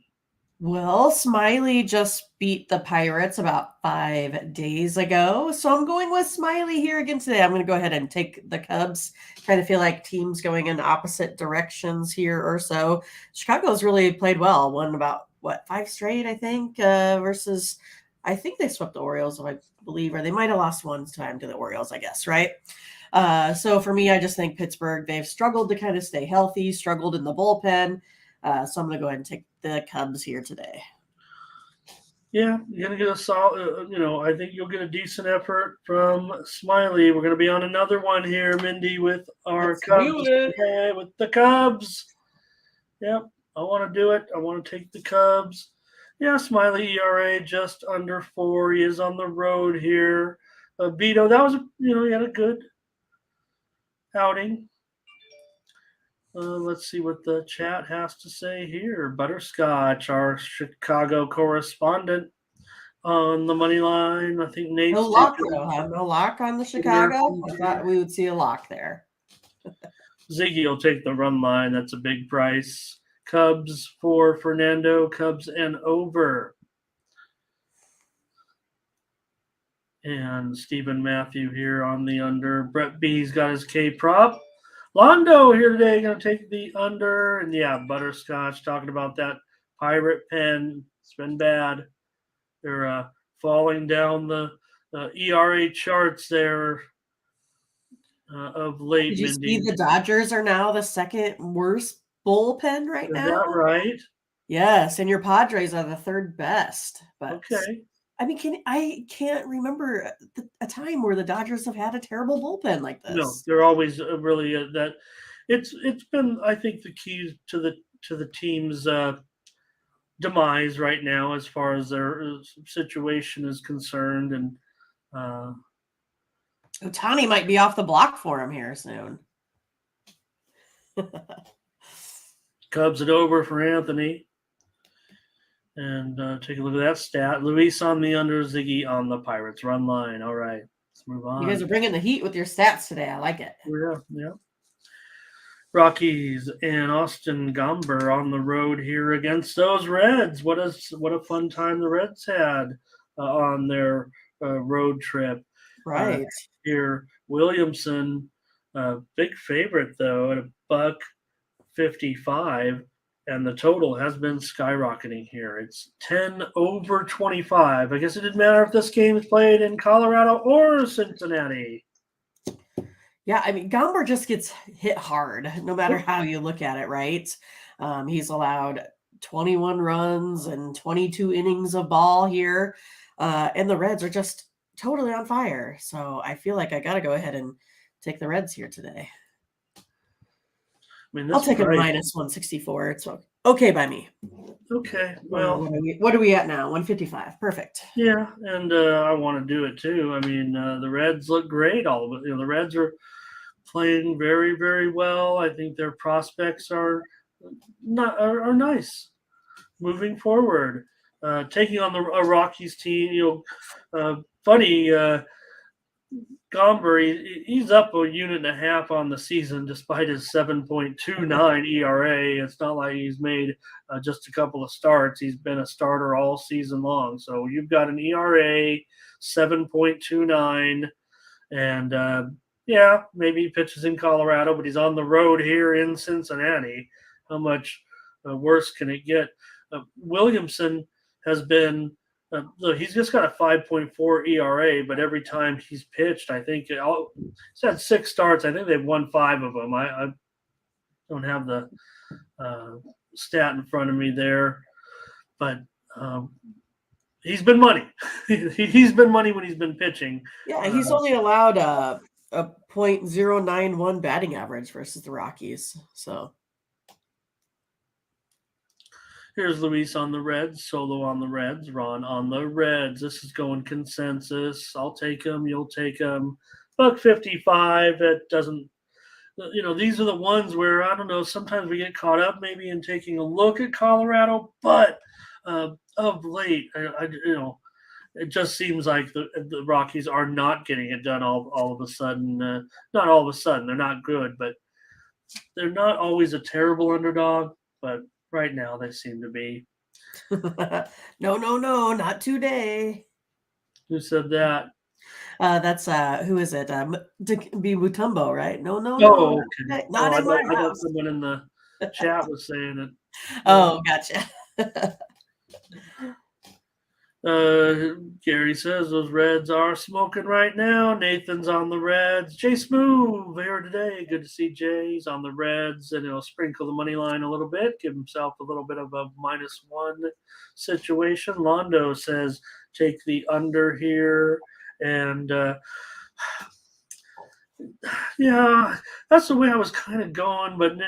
Well, Smiley just beat the Pirates about 5 days ago. So I'm going with Smiley here again today. I'm going to go ahead and take the Cubs. Kind of feel like teams going in opposite directions here or so. Chicago's really played well. Won about, 5 straight, I think, versus I think they swept the Orioles, I believe, or they might have lost one time to the Orioles, I guess, right? So for me, I just think Pittsburgh, they've struggled to kind of stay healthy, struggled in the bullpen. So I'm going to go ahead and take the Cubs here today. Yeah, you're going to get a solid, I think you'll get a decent effort from Smiley. We're going to be on another one here, Mindy, with our Cubs. Yeah, with the Cubs. Yep, I want to do it. I want to take the Cubs. Yeah, Smiley ERA just under 4. He is on the road here. Beto, that was, he had a good outing. Let's see what the chat has to say here. Butterscotch, our Chicago correspondent on the money line. I think Nate's no lock, though, huh? No lock on the Chicago. I thought we would see a lock there. Ziggy will take the run line. That's a big price. Cubs for Fernando. Cubs and over. And Stephen Matthew here on the under. Brett B's got his K prop. Londo here today, going to take the under. And yeah, Butterscotch talking about that Pirate pen. It's been bad. They're falling down the ERA charts there of late. Did you see the Dodgers are now the second worst bullpen right now? Is that right? Yes, and your Padres are the third best. But okay. I mean, I can't remember a time where the Dodgers have had a terrible bullpen like this. No, they're always really that. It's been, I think, the key to the team's demise right now as far as their situation is concerned, and Ohtani might be off the block for him here soon. Cubs it over for Anthony. And take a look at that stat. Luis on the under, Ziggy on the Pirates run line. All right, let's move on. You guys are bringing the heat with your stats today. I like it. Yeah. Rockies and Austin Gomber on the road here against those Reds. What a fun time the Reds had on their road trip. Right. Here, Williamson, big favorite though at $1.55. And the total has been skyrocketing here. It's 10/25. I guess it didn't matter if this game is played in Colorado or Cincinnati. Yeah, I mean, Gomber just gets hit hard, no matter how you look at it, right? He's allowed 21 runs and 22 innings of ball here. And the Reds are just totally on fire. So I feel like I got to go ahead and take the Reds here today. I mean, I'll take a minus 164. It's Okay by me. Okay, well, What are we at now? 155. Perfect. yeah, and I want to do it too. I mean, the Reds look great. All of it. The Reds are playing very, very well. I think their prospects are nice moving forward. Taking on a Rockies team, funny. Gomber, he's up a unit and a half on the season despite his 7.29 ERA. It's not like he's made just a couple of starts. He's been a starter all season long. So you've got an ERA 7.29, and yeah, maybe he pitches in Colorado, but he's on the road here in Cincinnati. How much worse can it get? Williamson has been look, he's just got a 5.4 ERA, but every time he's pitched, I think he's had 6 starts. I think they've won 5 of them. I don't have the stat in front of me there, but he's been money. He's been money when he's been pitching. Yeah, he's only allowed a .091 batting average versus the Rockies. So here's Luis on the Reds, Solo on the Reds, Ron on the Reds. This is going consensus. I'll take him. You'll take him. $1.55. It doesn't. These are the ones where I don't know. Sometimes we get caught up maybe in taking a look at Colorado, but of late, it just seems like the Rockies are not getting it done all of a sudden. Not all of a sudden. They're not good, but they're not always a terrible underdog. But right now, they seem to be. no, not today. Who said that? That's who is it? Be Mutombo, right? No. Oh, okay. Not in my I thought house. someone in the chat was saying it. Oh, gotcha. Gary says those Reds are smoking right now. Nathan's on the Reds. Jay Smooth here today. Good to see Jay. He's on the Reds, and he'll sprinkle the money line a little bit, give himself a little bit of a -1 situation. Londo says take the under here, and yeah, that's the way I was kind of going, but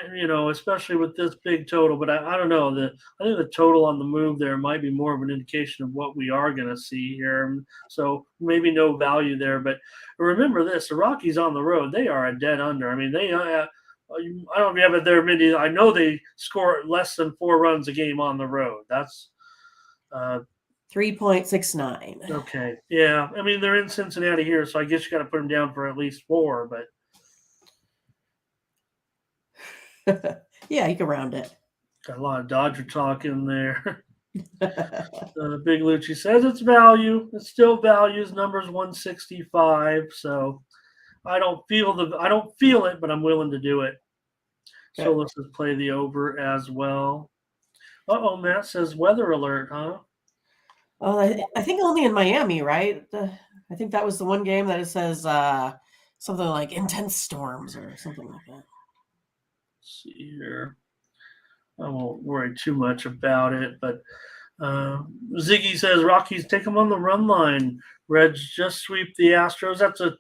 especially with this big total. But I don't know. I think the total on the move there might be more of an indication of what we are going to see here. So maybe no value there. But remember this: the Rockies on the road, they are a dead under. I mean, they. I don't know if you have it there, Mindy. I know they score less than 4 runs a game on the road. That's 3.69. Okay. Yeah. I mean, they're in Cincinnati here, so I guess you got to put them down for at least 4, but yeah, you can round it. Got a lot of Dodger talk in there. Big Lucci says it's value. It's still values. Number's 165. So I don't feel it, but I'm willing to do it. Okay. So let's just play the over as well. Matt says weather alert, huh? Oh, I think only in Miami, right? I think that was the one game that it says something like intense storms or something like that. Let's see here. I won't worry too much about it, but Ziggy says Rockies take them on the run line. Reds just sweep the Astros. That's I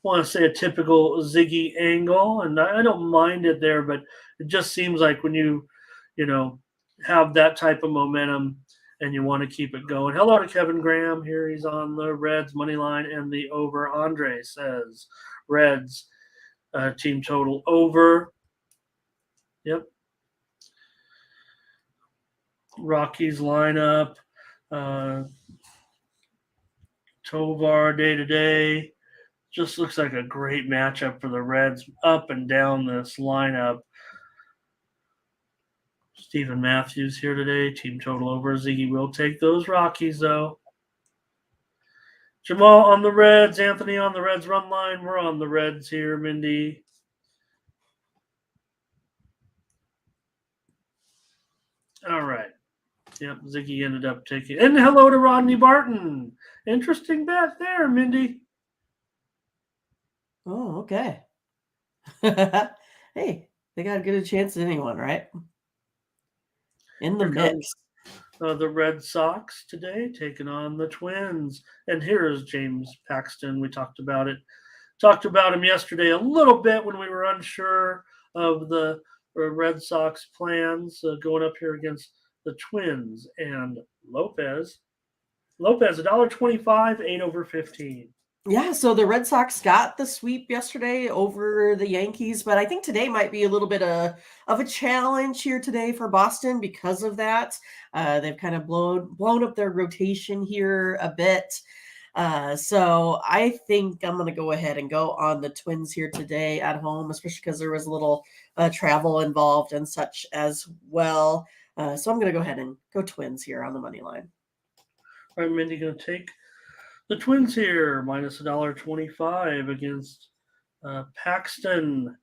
want to say a typical Ziggy angle, and I don't mind it there, but it just seems like when you have that type of momentum and you want to keep it going. Hello to Kevin Graham. Here he's on the Reds money line and the over. Andre says Reds team total over. Yep. Rockies lineup. Tovar day to day. Just looks like a great matchup for the Reds up and down this lineup. Stephen Matthews here today. Team total over. Ziggy will take those Rockies, though. Jamal on the Reds. Anthony on the Reds run line. We're on the Reds here, Mindy. All right. Yep, Ziggy ended up taking. And hello to Rodney Barton. Interesting bet there, Mindy. Oh, okay. Hey, they got as good a chance as anyone, right? In the mix. The Red Sox today taking on the Twins. And here's James Paxton. We talked about it. Talked about him yesterday a little bit when we were unsure of the Red Sox plans going up here against the Twins and Lopez. Lopez, $1.25, 8/15. Yeah, so the Red Sox got the sweep yesterday over the Yankees, but I think today might be a little bit of a challenge here today for Boston because of that. They've kind of blown up their rotation here a bit. So I think I'm going to go ahead and go on the Twins here today at home, especially because there was a little travel involved and such as well. So I'm going to go ahead and go Twins here on the money line. All right, Mindy, going to take the Twins here, minus $1.25 against Paxton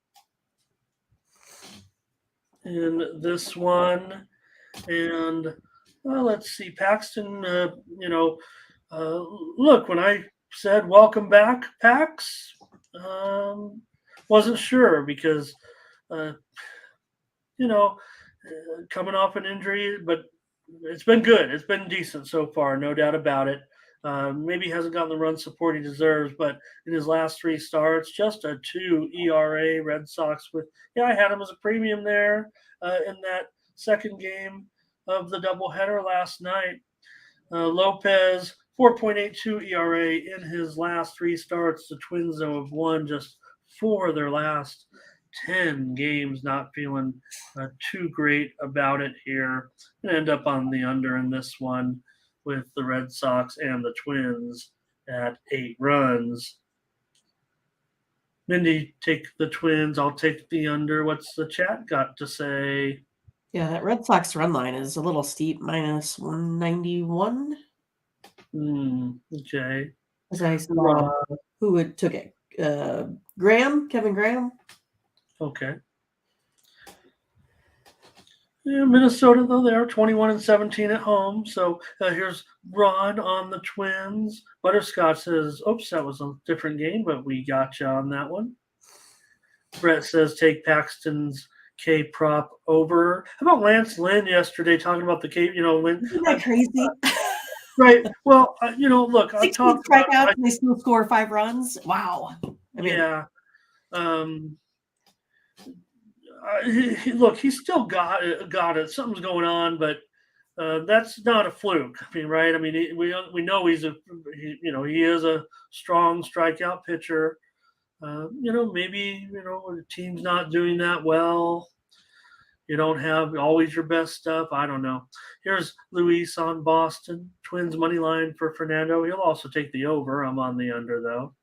in this one. And let's see, Paxton, look, when I said welcome back, Pax, wasn't sure because, coming off an injury, but it's been good. It's been decent so far, no doubt about it. Maybe hasn't gotten the run support he deserves, but in his last 3 starts, just a 2 ERA. Red Sox I had him as a premium there in that second game of the doubleheader last night. Lopez, 4.82 ERA in his last 3 starts. The Twins, though, have won just 4 of their last 10 games, not feeling too great about it here. And end up on the under in this one with the Red Sox and the Twins at 8 runs. Mindy, take the Twins. I'll take the under. What's the chat got to say? Yeah, that Red Sox run line is a little steep, minus 191. Okay. As I saw, who took it? Kevin Graham. Okay. Yeah, Minnesota, though, they are 21-17 at home. So here's Ron on the Twins. Butterscotch says, oops, that was a different game, but we got you on that one. Brett says, take Paxton's K-prop over. How about Lance Lynn yesterday talking about the K, Lynn? Isn't that crazy? Right. Well, look, I've talked about strikeouts and they still score 5 runs. Wow. Yeah. Look, he's still got it. Something's going on, but that's not a fluke. Right? We know he is a strong strikeout pitcher. Maybe the team's not doing that well. You don't have always your best stuff. I don't know. Here's Luis on Boston. Twins money line for Fernando. He'll also take the over. I'm on the under, though.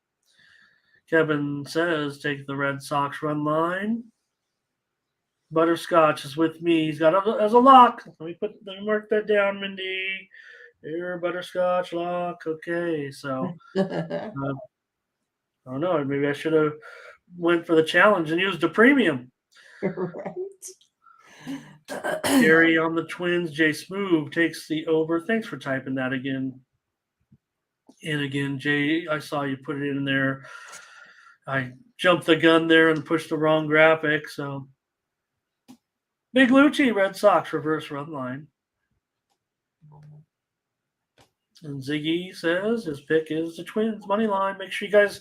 Kevin says take the Red Sox run line. Butterscotch is with me. He's got it as a lock. Let me mark that down, Mindy. Here, Butterscotch lock. Okay, so I don't know. Maybe I should have went for the challenge and used a premium. Right. Gary on the Twins. Jay Smoove takes the over. Thanks for typing that again. And again, Jay, I saw you put it in there. I jumped the gun there and pushed the wrong graphic. So Big Lucci, Red Sox reverse run line. And Ziggy says his pick is the Twins money line. Make sure you guys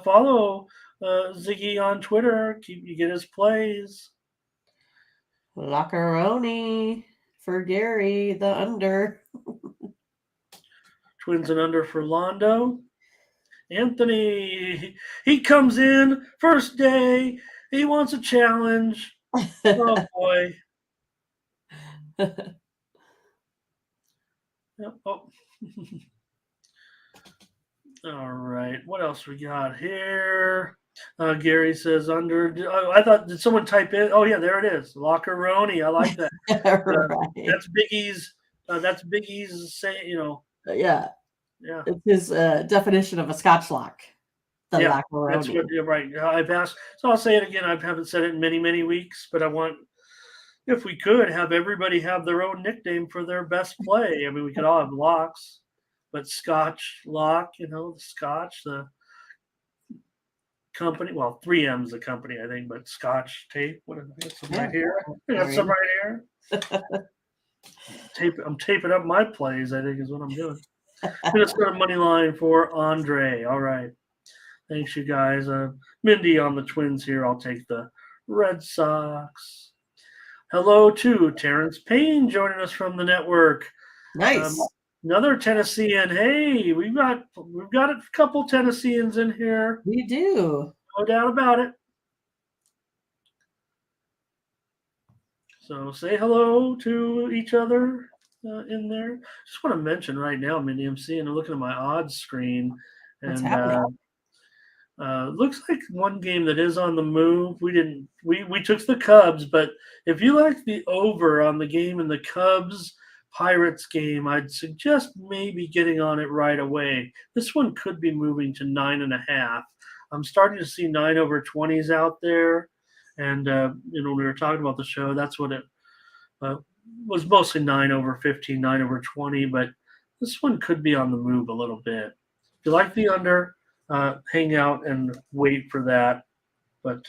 follow Ziggy on Twitter. You get his plays. Lockeroni for Gary, the under. Twins and under for Londo. Anthony, he comes in first day. He wants a challenge. Oh boy. Yep. Oh. All right. What else we got here? Gary says under. I thought, did someone type in? Oh yeah, there it is. Lockeroni. I like that. Right. That's Biggie's. That's Biggie's saying. Yeah. Yeah. It's his definition of a Scotch lock. The Yeah, Lockeroni. that's what you're right. I've asked, so I'll say it again. I haven't said it in many, many weeks, but I want, if we could, have everybody have their own nickname for their best play. We could all have locks, but Scotch Lock, the Scotch, the company. Well, 3M's the company, I think, but Scotch tape. What? I got some right here. I got some right here. I'm taping up my plays, I think, is what I'm doing. Let's go to money line for Andre. All right. Thanks, you guys. Mindy on the Twins here. I'll take the Red Sox. Hello to Terrence Payne joining us from the network. Nice. Another Tennessean. Hey, we've got a couple Tennesseans in here. We do. No doubt about it. So say hello to each other in there. Just want to mention right now, Mindy, I'm looking at my odds screen, What's and happening? looks like one game that is on the move. We took the Cubs, but if you like the over on the game in the Cubs Pirates game, I'd suggest maybe getting on it right away. This one could be moving to 9.5. I'm starting to see 9/20s out there, and when we were talking about the show, that's what it was, mostly 9/15, 9/20. But this one could be on the move a little bit. If you like the under, hang out and wait for that. But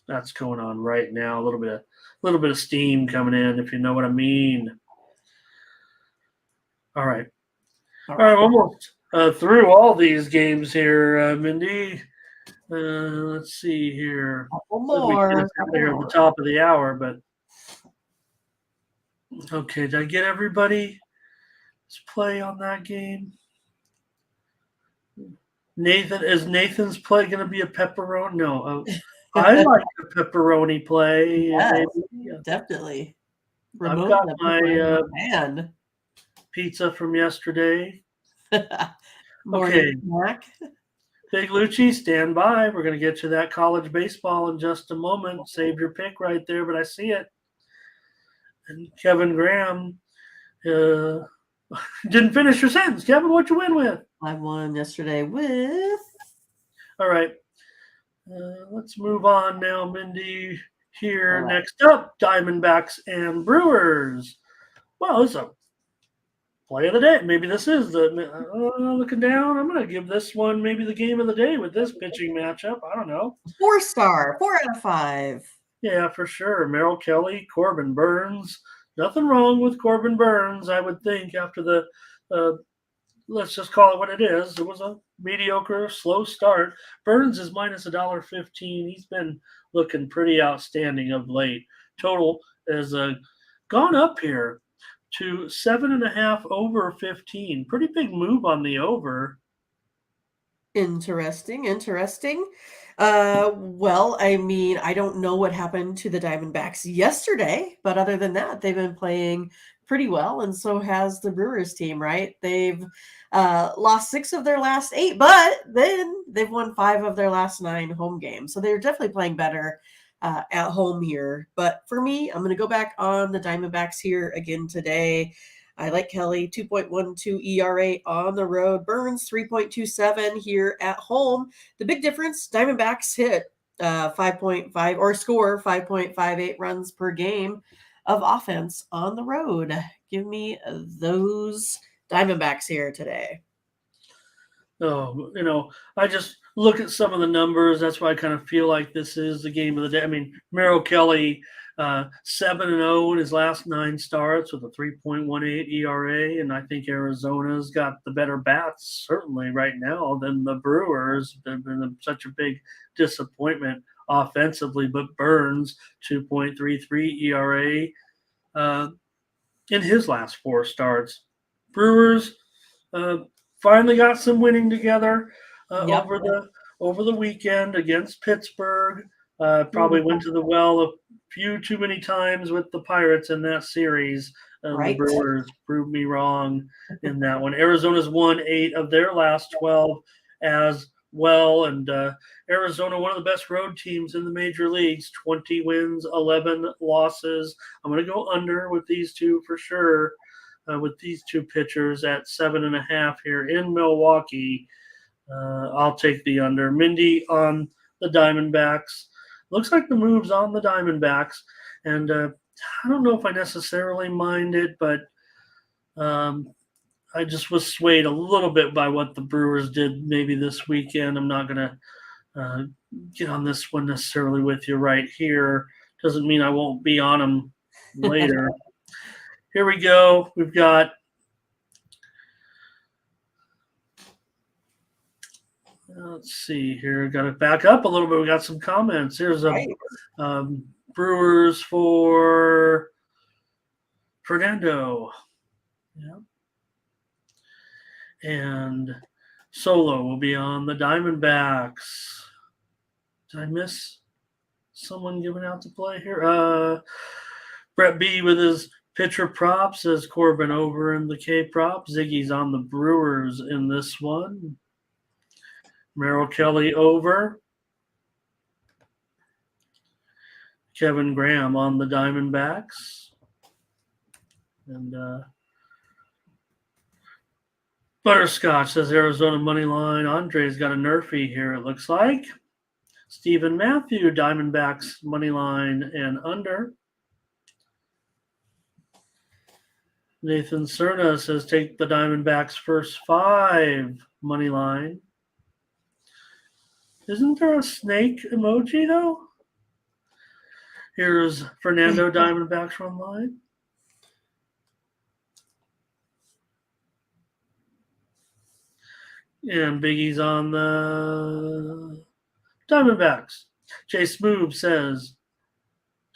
that's going on right now. A little bit of steam coming in, if you know what I mean. All right. Almost through all these games here, Mindy. Let's see here. Couple more. Here at the top of the hour, but okay. Did I get everybody? Let's play on that game. Nathan's play going to be a pepperoni? No, I like the pepperoni play. Yes, definitely. I've got my pizza from yesterday. Okay. Snack. Big Lucci, stand by. We're going to get to that college baseball in just a moment. Save your pick right there, but I see it. And Kevin Graham didn't finish your sentence. Kevin, what'd you win with? I won yesterday with. All right. Let's move on now, Mindy. Here, right. Next up, Diamondbacks and Brewers. Well, it's a play of the day. Maybe this is looking down. I'm going to give this one maybe the game of the day with this pitching matchup. I don't know. 4-star, 4 out of 5. Yeah, for sure. Merrill Kelly, Corbin Burns. Nothing wrong with Corbin Burns, I would think, after the let's just call it what it is. It was a mediocre, slow start. Burns is minus $1.15. He's been looking pretty outstanding of late. Total has gone up here to 7.5 over 15. Pretty big move on the over. Interesting. Well, I mean, I don't know what happened to the Diamondbacks yesterday, but other than that, they've been playing pretty well, and so has the Brewers team, right? They've lost 6 of their last 8, but then they've won 5 of their last 9 home games. So they're definitely playing better at home here. But for me, I'm going to go back on the Diamondbacks here again today. I like Kelly, 2.12 ERA on the road. Burns, 3.27 here at home. The big difference, Diamondbacks hit 5.5 or score 5.58 runs per game of offense on the road. Give me those Diamondbacks here today. Oh, I just look at some of the numbers. That's why I kind of feel like this is the game of the day. I mean, Merrill Kelly, 7-0 in his last 9 starts with a 3.18 ERA, and I think Arizona's got the better bats certainly right now than the Brewers. They've been such a big disappointment offensively, but Burns, 2.33 ERA in his last 4 starts. Brewers finally got some winning together over the weekend against Pittsburgh. Probably went to the well a few too many times with the Pirates in that series. Right. The Brewers proved me wrong in that one. Arizona's won 8 of their last 12 as well. And Arizona, one of the best road teams in the major leagues, 20 wins, 11 losses. I'm going to go under with these two for sure. With these two pitchers at 7.5 here in Milwaukee. I'll take the under. Mindy on the Diamondbacks. Looks like the move's on the Diamondbacks. And I don't know if I necessarily mind it, but I just was swayed a little bit by what the Brewers did maybe this weekend. I'm not going to get on this one necessarily with you right here. Doesn't mean I won't be on them later. Here we go. We've got Let's see here. Got to back up a little bit. We got some comments. Here's a Brewers for Fernando. Yeah. And Solo will be on the Diamondbacks. Did I miss someone giving out the play here? Brett B with his pitcher prop says Corbin over in the K prop. Ziggy's on the Brewers in this one. Merrill Kelly over. Kevin Graham on the Diamondbacks. And Butterscotch says Arizona money line. Andre's got a nerfy here, it looks like. Stephen Matthew, Diamondbacks money line and under. Nathan Cerna says take the Diamondbacks first 5 money line. Isn't there a snake emoji though? Here's Fernando, Diamondbacks run line. And Biggie's on the Diamondbacks. Jay Smooth says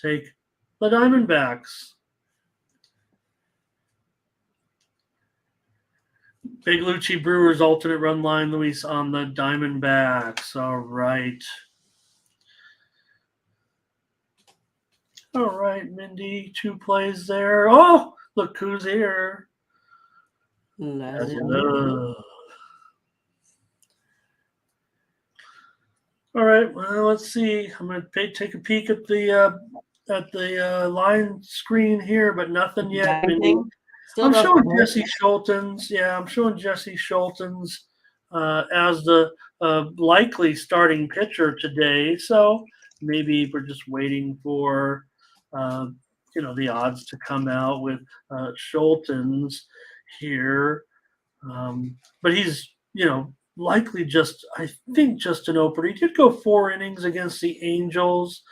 take the Diamondbacks. Big Lucci Brewers alternate run line, Luis on the Diamondbacks. All right. All right, Mindy, 2 plays there. Oh, look who's here. Hello. All right, well, let's see. I'm going to take a peek at the line screen here, but nothing yet, Mindy. I'm showing Jesse Schultens. Yeah, I'm showing Jesse Schultens as the likely starting pitcher today. So maybe we're just waiting for the odds to come out with Schultens here. But he's likely just an opener. He did go 4 innings against the Angels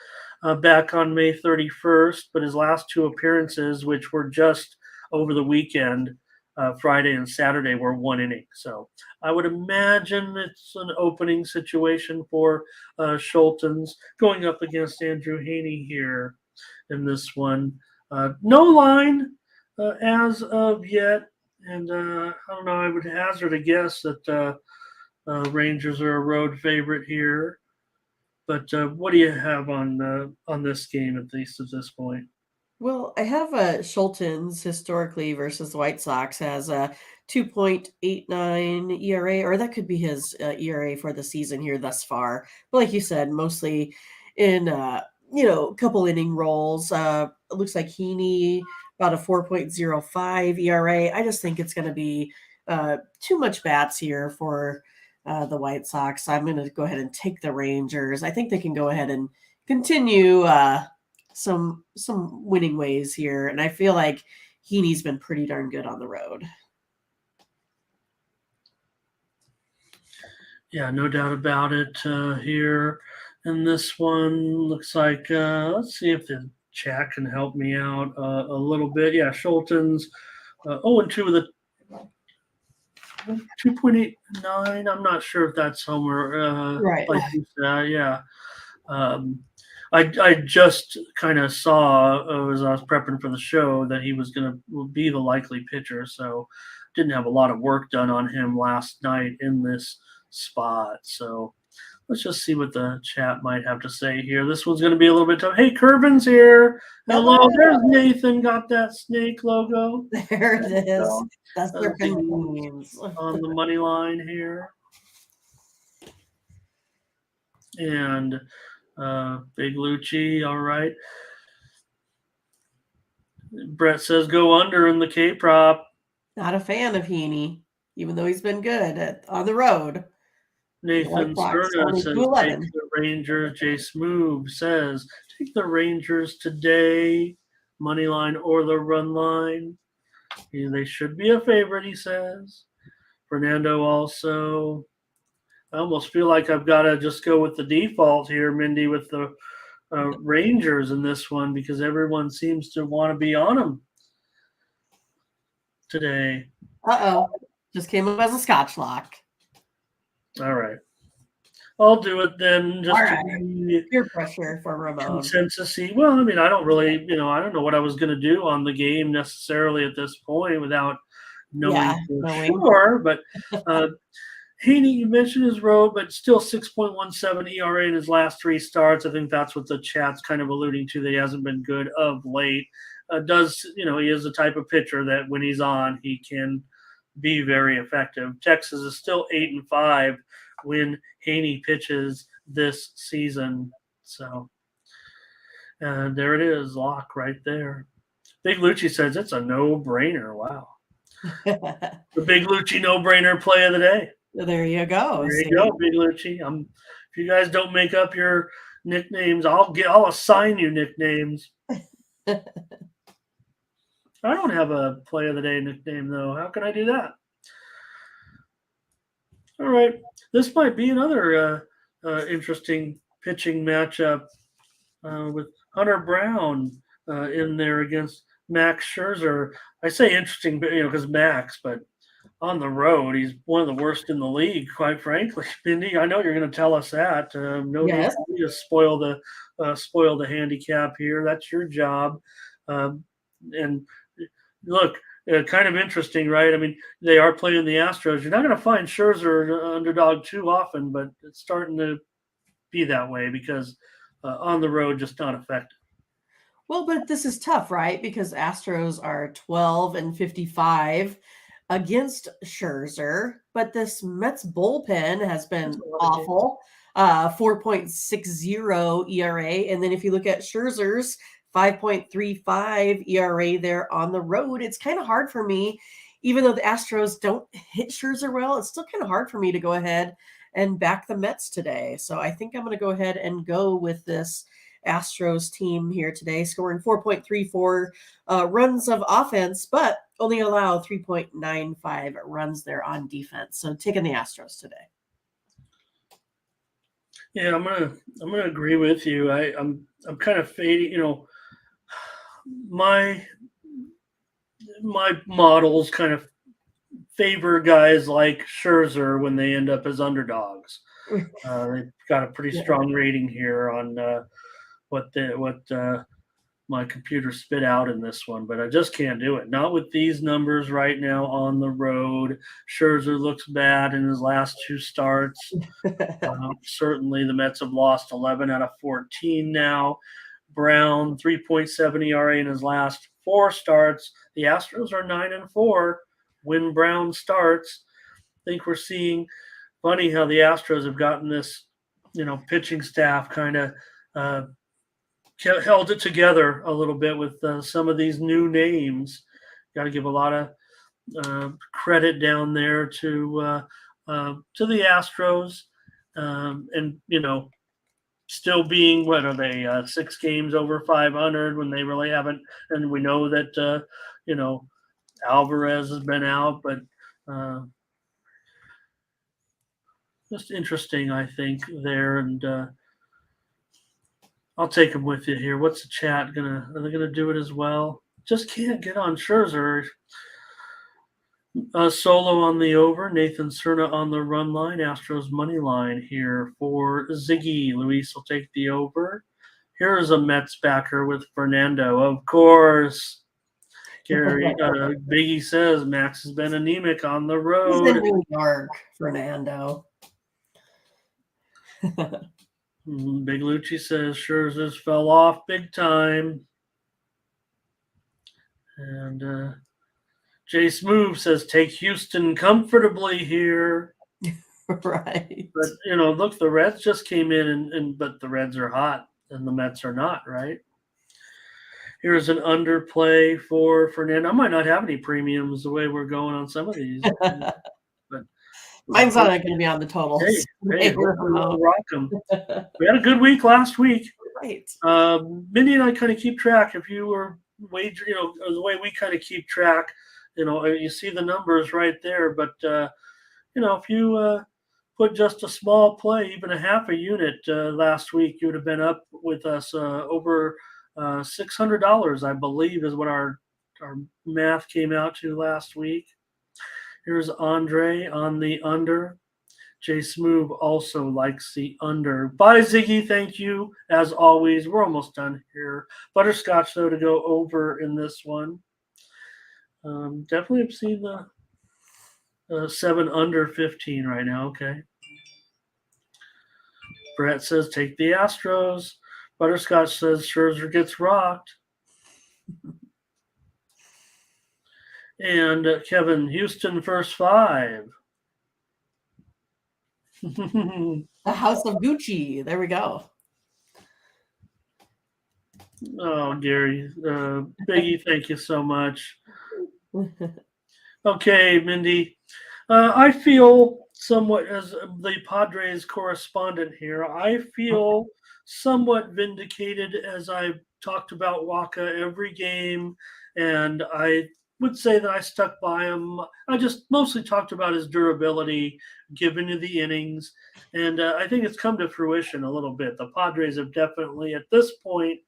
back on May 31st, but his last 2 appearances, which were just over the weekend, Friday and Saturday, were 1 inning. So I would imagine it's an opening situation for Schultens going up against Andrew Haney here in this one. No line as of yet. And I don't know, I would hazard a guess that Rangers are a road favorite here. But what do you have on this game, at least at this point? Well, I have Schultens historically versus the White Sox has a 2.89 ERA, or that could be his ERA for the season here thus far. But like you said, mostly in couple inning rolls. It looks like Heaney about a 4.05 ERA. I just think it's going to be too much bats here for the White Sox. I'm going to go ahead and take the Rangers. I think they can go ahead and continue some winning ways here, and I feel like Heaney's been pretty darn good on the road. Yeah, no doubt about it here. And this one looks like, let's see if the chat can help me out a little bit. Yeah, Schultens 0-2 with a 2.89. I'm not sure if that's homer. Right. Like you said, yeah. I just kind of saw as I was prepping for the show that he was going to be the likely pitcher, so didn't have a lot of work done on him last night in this spot. So let's just see what the chat might have to say here. This one's going to be a little bit tough. Hey, Curvin's here. Hello, there's Nathan. Got that snake logo. There it is. That's their convenience. On the money line here. And Big Lucci, all right. Brett says go under in the K prop. Not a fan of Heaney, even though he's been good on the road. Nathan Cerna says take the Rangers. Jay Smooth says take the Rangers today, money line or the run line. They should be a favorite, he says. Fernando also. I almost feel like I've got to just go with the default here, Mindy, with the Rangers in this one because everyone seems to want to be on them today. Uh-oh. Just came up as a scotch lock. All right. I'll do it then, All just to right. be Peer pressure for Ramon. consensus-y. Well, I mean, I don't really, I don't know what I was going to do on the game necessarily at this point without knowing Yeah, for knowing. sure. But Haney, you mentioned his road, but still 6.17 ERA in his last three starts. I think that's what the chat's kind of alluding to. That he hasn't been good of late. He is the type of pitcher that when he's on, he can be very effective. Texas is still 8-5 when Haney pitches this season. So there it is, lock right there. Big Lucci says it's a no-brainer. Wow. The Big Lucci no-brainer play of the day. There you go. There you go, Big Lucci. If you guys don't make up your nicknames, I'll assign you nicknames. I don't have a play of the day nickname though. How can I do that? All right, this might be another interesting pitching matchup with Hunter Brown in there against Max Scherzer. I say interesting, because Max, but on the road, he's one of the worst in the league, quite frankly. Mindy, I know you're going to tell us that. No need Yes. for me to spoil the handicap here. That's your job. And look, kind of interesting, right? I mean, they are playing the Astros. You're not going to find Scherzer underdog too often, but it's starting to be that way because on the road, just not effective. Well, but this is tough, right? Because Astros are 12-55 against Scherzer, but this Mets bullpen has been awful. 4.60 ERA. And then if you look at Scherzer's 5.35 ERA there on the road, it's kind of hard for me, even though the Astros don't hit Scherzer well, it's still kind of hard for me to go ahead and back the Mets today. So I think I'm going to go ahead and go with this Astros team here today, scoring 4.34 runs of offense, but only allow 3.95 runs there on defense. So taking the Astros today. Yeah, I'm gonna agree with you. I'm kind of fading. My models kind of favor guys like Scherzer when they end up as underdogs. They've got a pretty strong rating here on what my computer spit out in this one, but I just can't do it. Not with these numbers right now on the road. Scherzer looks bad in his last two starts. Certainly, the Mets have lost 11 out of 14 now. Brown 3.7 ERA in his last four starts. The Astros are 9-4 when Brown starts. I think we're seeing funny how the Astros have gotten this, pitching staff kind of held it together a little bit with some of these new names. Got to give a lot of credit down there to the Astros, and still being, what are they, 6 games over 500 when they really haven't. And we know that Alvarez has been out, but just interesting, I think, there. And I'll take them with you here. What's the chat gonna? Are they gonna do it as well? Just can't get on Scherzer. Solo on the over. Nathan Cerna on the run line. Astros money line here for Ziggy. Luis will take the over. Here's a Mets backer with Fernando, of course. Gary Biggie says Max has been anemic on the road. He's in New York, Fernando. Big Lucci says Scherzer's fell off big time. And Jay Smoove says take Houston comfortably here. Right. But, look, the Reds just came in, but the Reds are hot and the Mets are not, right? Here's an underplay for Fernando. I might not have any premiums the way we're going on some of these. But mine's not going to be on the totals. Hey, we'll rock them. We had a good week last week. Right. Mindy and I kind of keep track. If you were wager, the way we kind of keep track, you see the numbers right there. But if you put just a small play, even a half a unit last week, you would have been up with us over $600, I believe, is what our math came out to last week. Here's Andre on the under. Jay Smoove also likes the under. Bye, Ziggy. Thank you. As always, we're almost done here. Butterscotch, though, to go over in this one. Definitely have seen the 7 under 15 right now. Okay. Brett says take the Astros. Butterscotch says Scherzer gets rocked. And Kevin, Houston first 5. The House of Gucci. There we go. Oh, Gary. Biggie, thank you so much. Okay, Mindy. I feel somewhat, as the Padres correspondent here, I feel somewhat vindicated as I've talked about Waka every game, and I would say that I stuck by him. I just mostly talked about his durability given to the innings, and I think it's come to fruition a little bit. The Padres have definitely, at this point,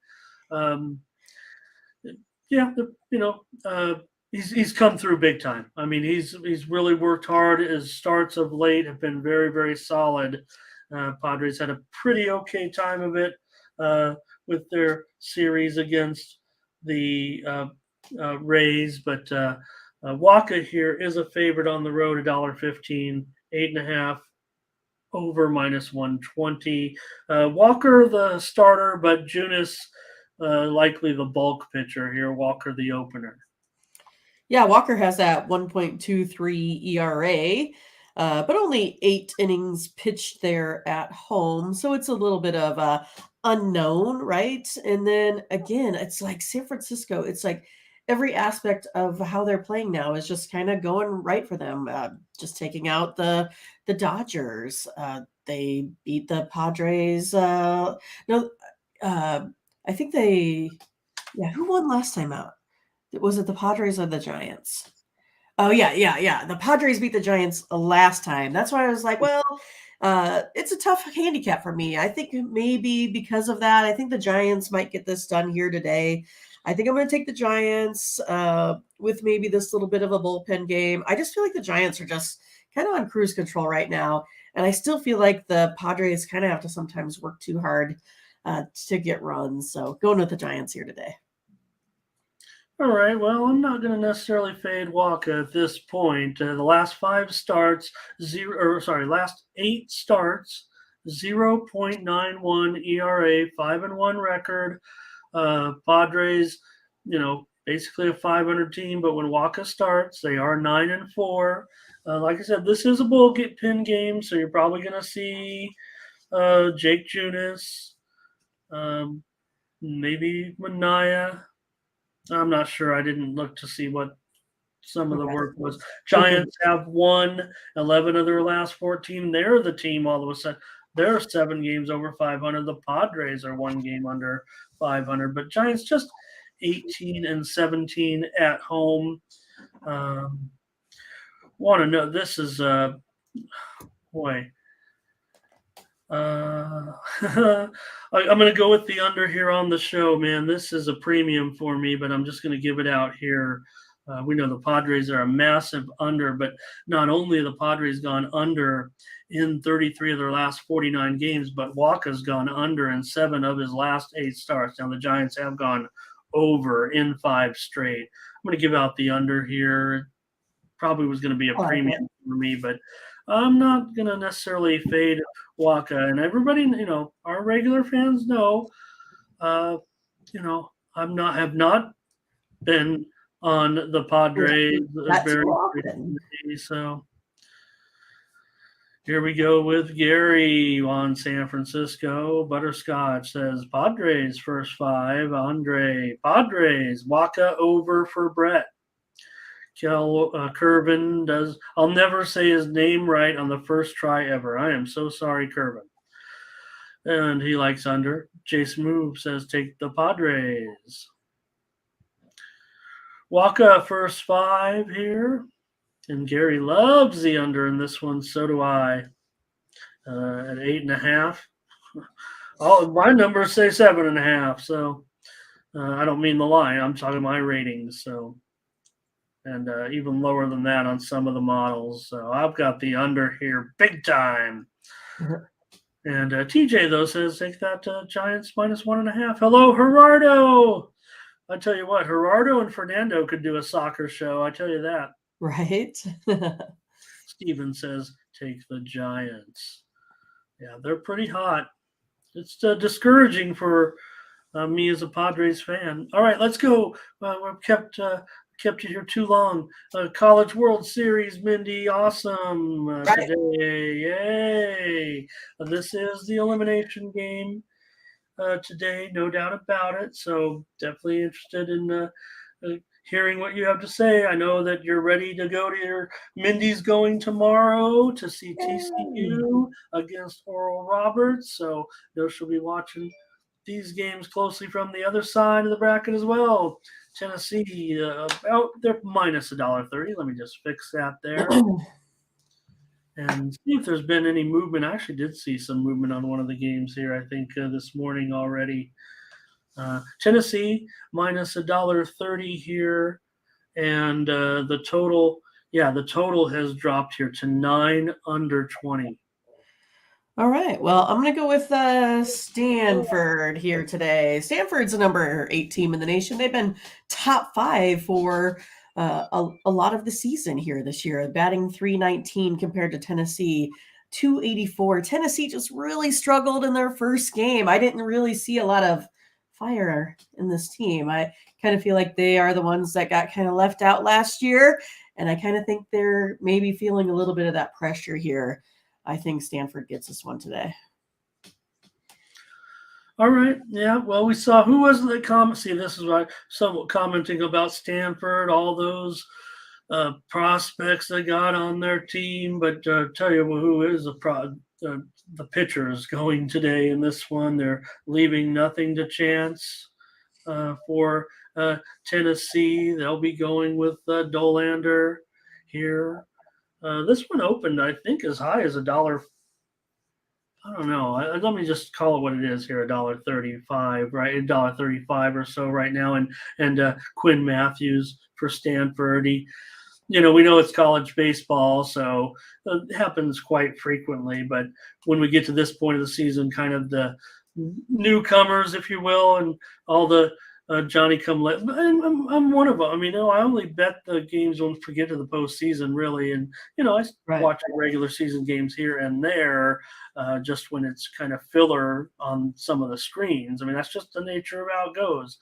he's come through big time. I mean, he's really worked hard. His starts of late have been very, very solid. Padres had a pretty okay time of it with their series against the Rays, but Waka here is a favorite on the road, $1.15, 8.5 over -120. Walker the starter, but Junis likely the bulk pitcher here. Walker the opener. Yeah, Walker has that 1.23 ERA, but only 8 innings pitched there at home. So it's a little bit of a unknown, right? And then again, it's like San Francisco. It's like every aspect of how they're playing now is just kind of going right for them. Just taking out the Dodgers. They beat the Padres. No, I think they. Yeah, who won last time out? Was it the Padres or the Giants? Oh, yeah. The Padres beat the Giants last time. That's why I was like, well, it's a tough handicap for me. I think maybe because of that, I think the Giants might get this done here today. I think I'm going to take the Giants with maybe this little bit of a bullpen game. I just feel like the Giants are just kind of on cruise control right now. And I still feel like the Padres kind of have to sometimes work too hard to get runs. So going with the Giants here today. All right. Well, I'm not going to necessarily fade Waka at this point. The last 5 starts, last 8 starts, 0.91 ERA, 5-1 record. Padres, basically a 500 team, but when Waka starts, they are 9-4. Like I said, this is a bullpen game, so you're probably going to see Jake Junis, maybe Manaea. I'm not sure. I didn't look to see what some of the work was. Giants have won 11 of their last 14. They're the team all of a sudden. They're 7 games over 500. The Padres are 1 game under 500. But Giants just 18-17 at home. Want to know, this is boy. I'm going to go with the under here on the show, man. This is a premium for me, but I'm just going to give it out here. We know the Padres are a massive under, but not only have the Padres gone under in 33 of their last 49 games, but Waka's gone under in 7 of his last 8 starts. Now the Giants have gone over in 5 straight. I'm going to give out the under here. Probably was going to be a premium for me, but I'm not going to necessarily fade Waka. And everybody, our regular fans know, have not been on the Padres very recently. So here we go with Gary on San Francisco. Butterscotch says Padres first 5. Andre, Padres. Waka over for Brett. Curvin does. I'll never say his name right on the first try ever. I am so sorry, Curvin. And he likes under. Jason Move says take the Padres. Waka first 5 here. And Gary loves the under in this one. So do I. At 8.5. Oh, my numbers say 7.5. So I don't mean the line. I'm talking my ratings. So and even lower than that on some of the models. So I've got the under here big time. And TJ, though, says take that Giants -1.5. Hello, Gerardo. I tell you what, Gerardo and Fernando could do a soccer show. I tell you that. Right. Steven says take the Giants. Yeah, they're pretty hot. It's discouraging for me as a Padres fan. All right, let's go. We've kept you here too long. College World Series, Mindy, awesome today. Yay! This is the elimination game today, no doubt about it. So definitely interested in hearing what you have to say. I know that you're ready to go to your Mindy's going tomorrow to see TCU against Oral Roberts. So she'll be watching these games closely from the other side of the bracket as well. Tennessee, they're -$1.30. Let me just fix that there. And see if there's been any movement. I actually did see some movement on one of the games here, I think, this morning already. Tennessee -$1.30 here. And the total has dropped here to 9 under 20. All right. Well, I'm going to go with Stanford here today. Stanford's the number 8 team in the nation. They've been top 5 for a lot of the season here this year, batting .319 compared to Tennessee, .284. Tennessee just really struggled in their first game. I didn't really see a lot of fire in this team. I kind of feel like they are the ones that got kind of left out last year, and I kind of think they're maybe feeling a little bit of that pressure here. I think Stanford gets this one today. All right. Yeah. Well, we saw who was the comment. See, this is why somewhat commenting about Stanford, all those prospects they got on their team. But tell you who is the pitchers going today in this one. They're leaving nothing to chance for Tennessee. They'll be going with Dolander here. This one opened, I think, as high as $1. I don't know. Let me just call it what it is here: $1.35, right? $1.35 or so right now. And Quinn Matthews for Stanford. We know it's college baseball, so it happens quite frequently. But when we get to this point of the season, kind of the newcomers, if you will, and all the Johnny come let. I'm one of them. I mean, I only bet the games when we get to the postseason, really, and I watch regular season games here and there, just when it's kind of filler on some of the screens. I mean, that's just the nature of how it goes.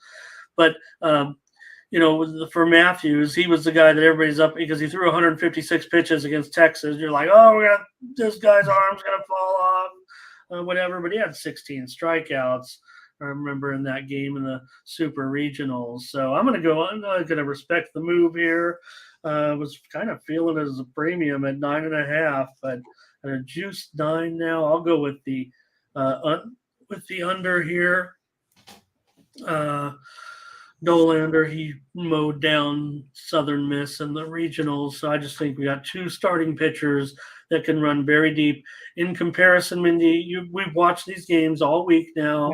But for Matthews, he was the guy that everybody's up because he threw 156 pitches against Texas. You're like, oh, this guy's arm's gonna fall off, whatever. But he had 16 strikeouts. I remember in that game in the Super Regionals. So I'm going to respect the move here. Was kind of feeling it as a premium at 9.5, but at a juiced 9 now. I'll go with the under here. Dolander, he mowed down Southern Miss in the regionals. So I just think we got 2 starting pitchers that can run very deep. In comparison, Mindy, we've watched these games all week now.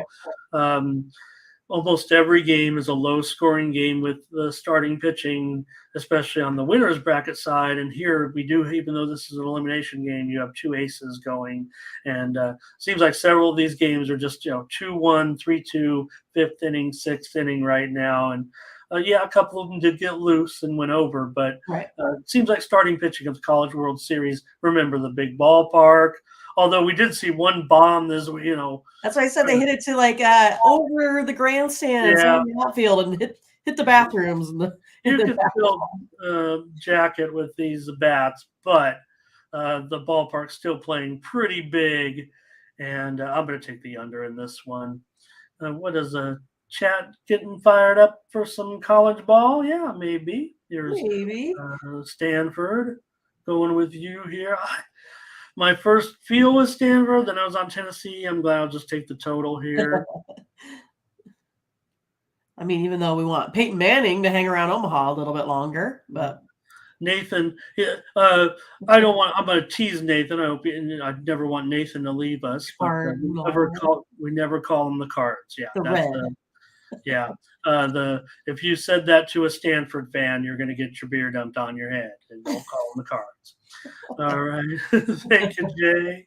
Almost every game is a low-scoring game with the starting pitching, especially on the winner's bracket side. And here we do, even though this is an elimination game, you have 2 aces going. And seems like several of these games are just 2-1, 3-2, 5th inning, 6th inning right now. And a couple of them did get loose and went over, but it seems like starting pitching of the College World Series. Remember the big ballpark. Although we did see one bomb, that's why I said they hit it to over the grandstands in the outfield and hit the bathrooms. You could still jacket with these bats, but the ballpark's still playing pretty big, and I'm going to take the under in this one. What is a chat getting fired up for some college ball? Yeah, maybe. Maybe. Stanford going with you here. My first feel was Stanford, then I was on Tennessee. I'm glad I'll just take the total here. I mean, even though we want Peyton Manning to hang around Omaha a little bit longer, but Nathan, I'm going to tease Nathan. I never want Nathan to leave us. But we never call him the Cards. Yeah, Yeah. If you said that to a Stanford fan, you're going to get your beer dumped on your head, and don't call them the Cards. All right. Thank you, Jay.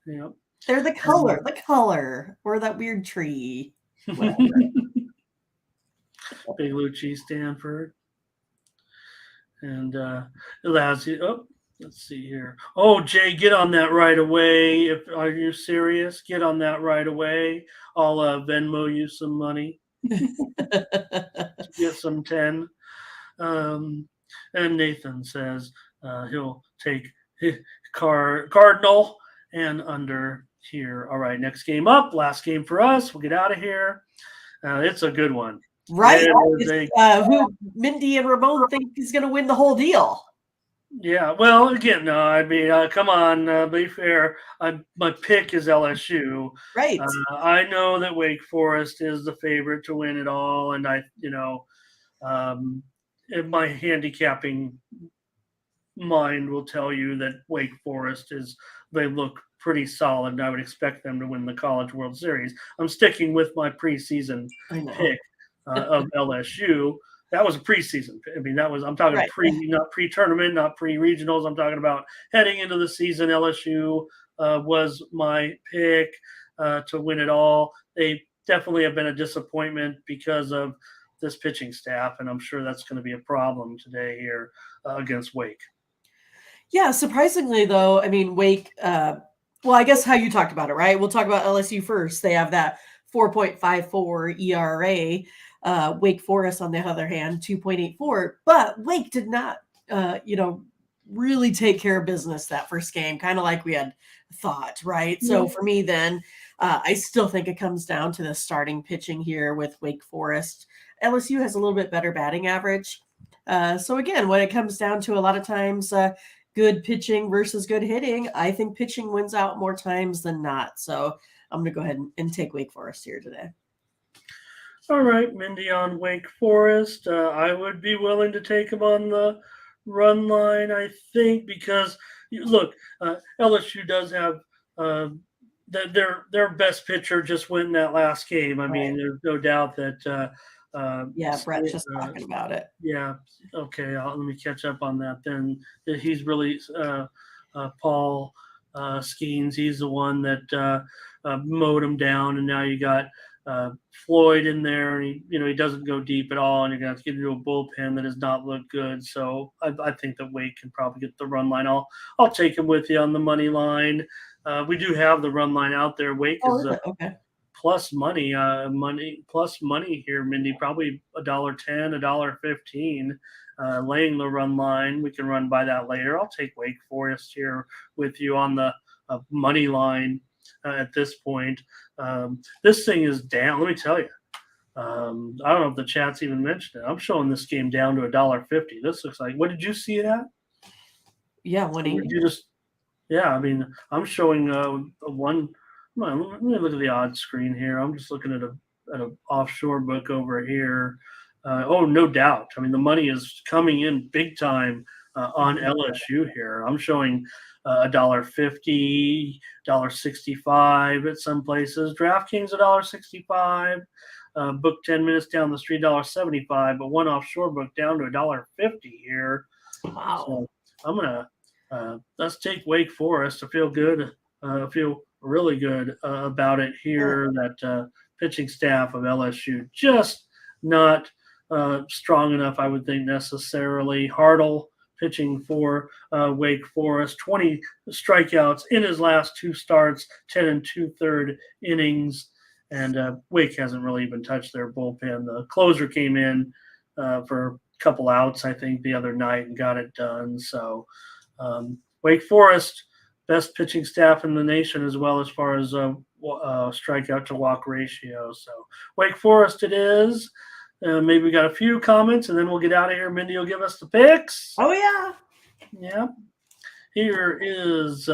Yep. They're the color, or that weird tree. Whatever. Big Lucci, Stanford. And it allows you. Oh, let's see here. Oh, Jay, get on that right away. Are you serious? Get on that right away. I'll Venmo you some money. Get some 10. And Nathan says he'll take Cardinal and under here. All right, next game up. Last game for us. We'll get out of here. It's a good one. Right. Who Mindy and Ramon think is going to win the whole deal. Yeah, well, again, no, I mean, come on, be fair. My pick is LSU. Right. I know that Wake Forest is the favorite to win it all, and my handicapping mind will tell you that Wake Forest they look pretty solid, and I would expect them to win the College World Series. I'm sticking with my preseason pick of LSU. That was a preseason. I mean, I'm talking not pre-tournament, not pre-regionals. I'm talking about heading into the season. LSU was my pick to win it all. They definitely have been a disappointment because of this pitching staff, and I'm sure that's going to be a problem today here against Wake. Yeah, surprisingly, though, I mean, Wake, well, I guess how you talked about it, right? We'll talk about LSU first. They have that 4.54 ERA. Wake Forest, on the other hand, 2.84. But Wake did not, really take care of business that first game, kind of like we had thought, right? Yeah. So for me, then, I still think it comes down to the starting pitching here with Wake Forest. LSU has a little bit better batting average. So again, when it comes down to a lot of times good pitching versus good hitting, I think pitching wins out more times than not. So I'm going to go ahead and take Wake Forest here today. All right, Mindy on Wake Forest. I would be willing to take them on the run line, I think, because, look, LSU does have their best pitcher just went in that last game. I mean, there's no doubt that Brett's just talking about it. Yeah. Okay. Let me catch up on that then. He's really Paul Skeens. He's the one that mowed him down, and now you got Floyd in there, and he doesn't go deep at all, and you're gonna have to get into a bullpen that does not look good. So I think that Wake can probably get the run line. I'll take him with you on the money line. We do have the run line out there. Wake is okay. Plus money here, Mindy. Probably $1.10, $1.15. Laying the run line. We can run by that later. I'll take Wake Forest here with you on the money line at this point. This thing is down. Let me tell you. I don't know if the chat's even mentioned it. I'm showing this game down to $1.50. This looks like. What did you see it at? Yeah, $1.80. I mean, I'm showing one. Come on, let me look at the odds screen here. I'm just looking at an offshore book over here. No doubt. I mean, the money is coming in big time on LSU here. I'm showing $1.50, $1.65 at some places. DraftKings $1.65. Book 10 minutes down the street, $1.75. But one offshore book down to $1.50 here. Wow. So I'm gonna let's take Wake Forest. I feel good. I feel really good about it here. That pitching staff of LSU just not strong enough, I would think, necessarily. Hartle pitching for Wake Forest, 20 strikeouts in his last two starts, 10 2/3 innings, and Wake hasn't really even touched their bullpen. The closer came in for a couple outs, I think, the other night and got it done. So Wake Forest, best pitching staff in the nation, as well as far as strikeout to walk ratio. So Wake Forest it is. Maybe we got a few comments, and then we'll get out of here. Mindy will give us the picks. Oh, yeah. Yeah. Here is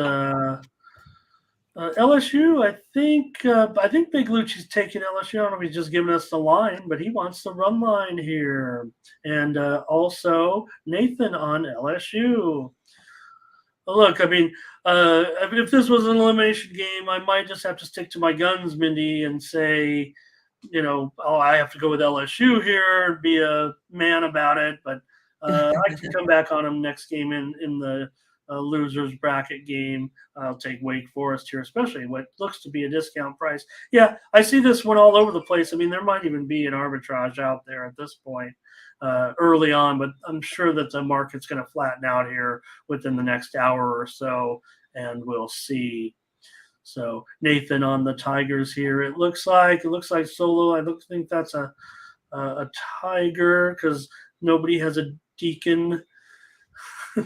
LSU. I think Big Lucci's taking LSU. I don't know if he's just giving us the line, but he wants the run line here. And also Nathan on LSU. Look, I mean, if this was an elimination game, I might just have to stick to my guns, Mindy, and say, I have to go with LSU here and be a man about it. But I can come back on them next game in the losers bracket game. I'll take Wake Forest here, especially what looks to be a discount price. Yeah, I see this one all over the place. I mean, there might even be an arbitrage out there at this point early on, but I'm sure that the market's going to flatten out here within the next hour or so, and we'll see. So Nathan on the Tigers here. It looks like Solo. I don't think that's a Tiger because nobody has a Deacon.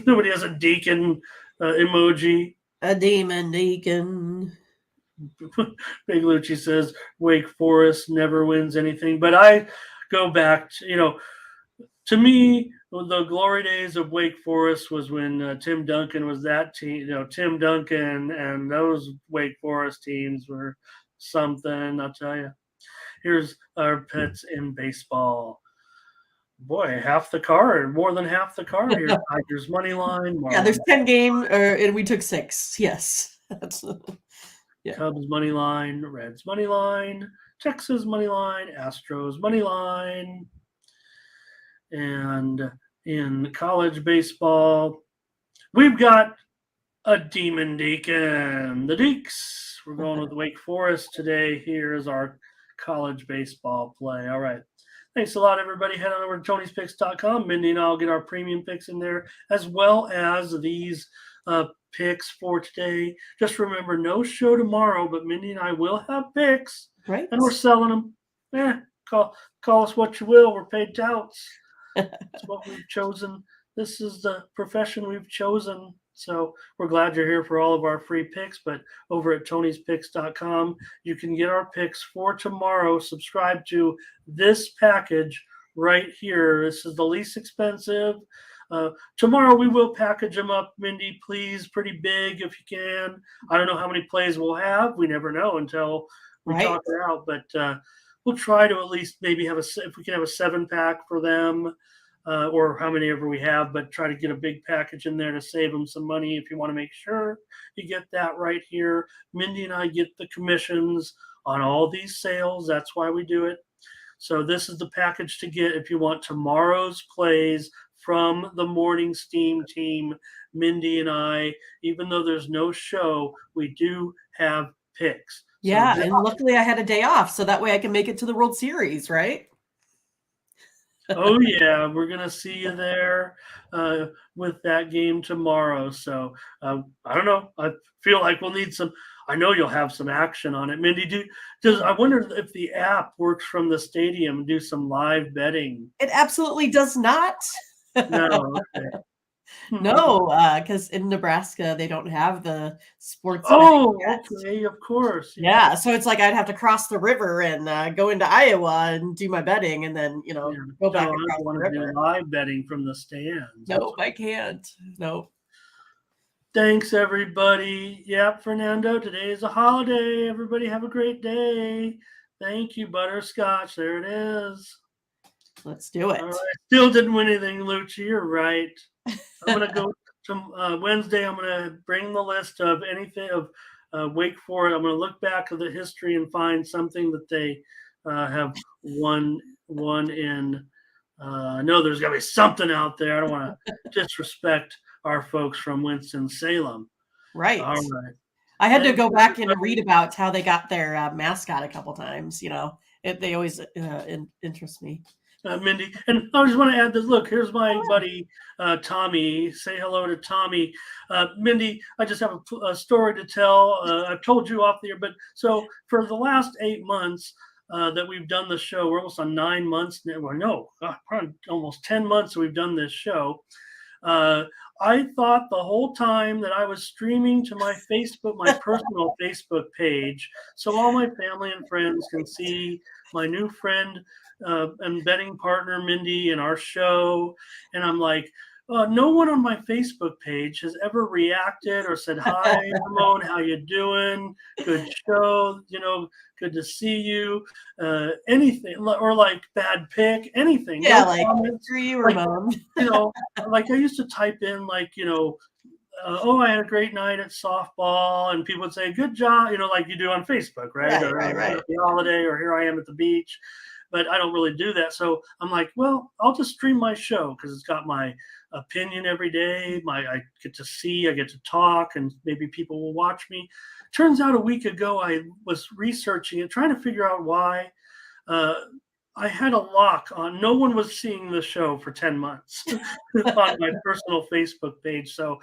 Nobody has a Deacon emoji. A demon deacon. Big Lucci says Wake Forest never wins anything, but I go back to me, the glory days of Wake Forest was when Tim Duncan was that team. Tim Duncan and those Wake Forest teams were something, I'll tell you. Here's our pets in baseball. Boy, more than half the card here. Tigers money line. Yeah, there's 10 games, and we took 6. Yes. That's Cubs money line, Reds money line, Texas money line, Astros money line. And in college baseball, we've got a Demon Deacon. The Deeks. We're going with Wake Forest today. Here is our college baseball play. All right. Thanks a lot, everybody. Head on over to Tony'sPicks.com. Mindy and I will get our premium picks in there, as well as these picks for today. Just remember, no show tomorrow, but Mindy and I will have picks. Right. And we're selling them. Call us what you will. We're paid touts. That's what we've chosen. This is the profession we've chosen. So we're glad you're here for all of our free picks. But over at Tony'sPicks.com, you can get our picks for tomorrow. Subscribe to this package right here. This is the least expensive. Tomorrow we will package them up, Mindy, please, pretty big if you can. I don't know how many plays we'll have. We never know until we talk it out. But we'll try to at least maybe if we can have a 7-pack for them. Or how many ever we have, but try to get a big package in there to save them some money if you want to make sure you get that right here. Mindy and I get the commissions on all these sales. That's why we do it. So this is the package to get if you want tomorrow's plays from the Morning Steam team. Mindy and I, even though there's no show, we do have picks. Yeah, and luckily I had a day off, so that way I can make it to the World Series, right? Oh, yeah, we're going to see you there with that game tomorrow. So I don't know. I feel like we'll need some – I know you'll have some action on it. Mindy, I wonder if the app works from the stadium and do some live betting. It absolutely does not. No, okay. No, because in Nebraska, they don't have the sports. Oh, okay, of course. Yeah, so it's like I'd have to cross the river and go into Iowa and do my betting and then, go back across the river. Do live betting from the stands. Nope, I can't. Nope. Thanks, everybody. Yep, Fernando, today is a holiday. Everybody have a great day. Thank you, Butterscotch. There it is. Let's do it. All right. Still didn't win anything, Lucci. You're right. I'm going to go to Wednesday. I'm going to bring the list of anything of Wake Forest. I'm going to look back at the history and find something that they have won in. I know there's got to be something out there. I don't want to disrespect our folks from Winston-Salem. Right. All right. I had to go back and read about how they got their mascot a couple times. They always interest me. Mindy, and I just want to add this. Look, here's my buddy Tommy. Say hello to Tommy. Mindy, I just have a story to tell. I've told you off the air, but so for the last 8 months that we've done the show, we're almost on 9 months now. Well, no, probably almost 10 months that we've done this show. I thought the whole time that I was streaming to my personal Facebook page, so all my family and friends can see my new friend and betting partner Mindy in our show. And I'm like, no one on my Facebook page has ever reacted or said, hi, Ramon, how you doing? Good show, good to see you. Anything, or like bad pick, anything. Yeah, no like comments. for you, Ramon. Like I used to type in I had a great night at softball, and people would say, good job, like you do on Facebook, right? Or Right. happy holiday, or here I am at the beach. But I don't really do that. So I'm like, well, I'll just stream my show because it's got my opinion every day. I get to talk, and maybe people will watch me. Turns out a week ago, I was researching and trying to figure out why. I had a lock on. No one was seeing the show for 10 months on my personal Facebook page. So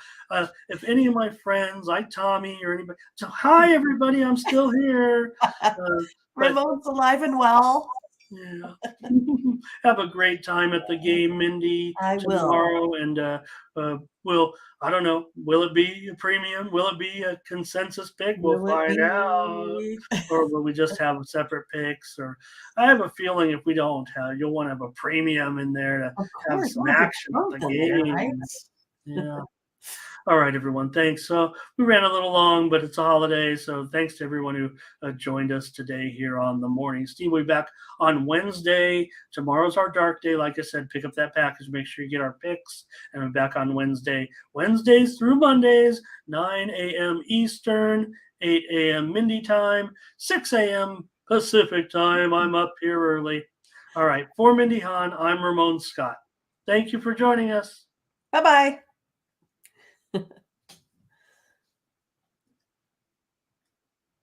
if any of my friends, like Tommy or anybody, so hi, everybody, I'm still here. Ramon's alive and well. Yeah. Have a great time at the game, Mindy, tomorrow. And I don't know, will it be a premium? Will it be a consensus pick? We'll find out. Or will we just have separate picks? Or I have a feeling if we don't you'll want to have a premium in there to have some action at the game. Right? Yeah. All right, everyone. Thanks. So we ran a little long, but it's a holiday. So thanks to everyone who joined us today here on the morning. Steve, we'll be back on Wednesday. Tomorrow's our dark day. Like I said, pick up that package. Make sure you get our picks. And we're back on Wednesday. Wednesdays through Mondays, 9 a.m. Eastern, 8 a.m. Mindy time, 6 a.m. Pacific time. I'm up here early. All right. For Mindy Hahn, I'm Ramon Scott. Thank you for joining us. Bye-bye.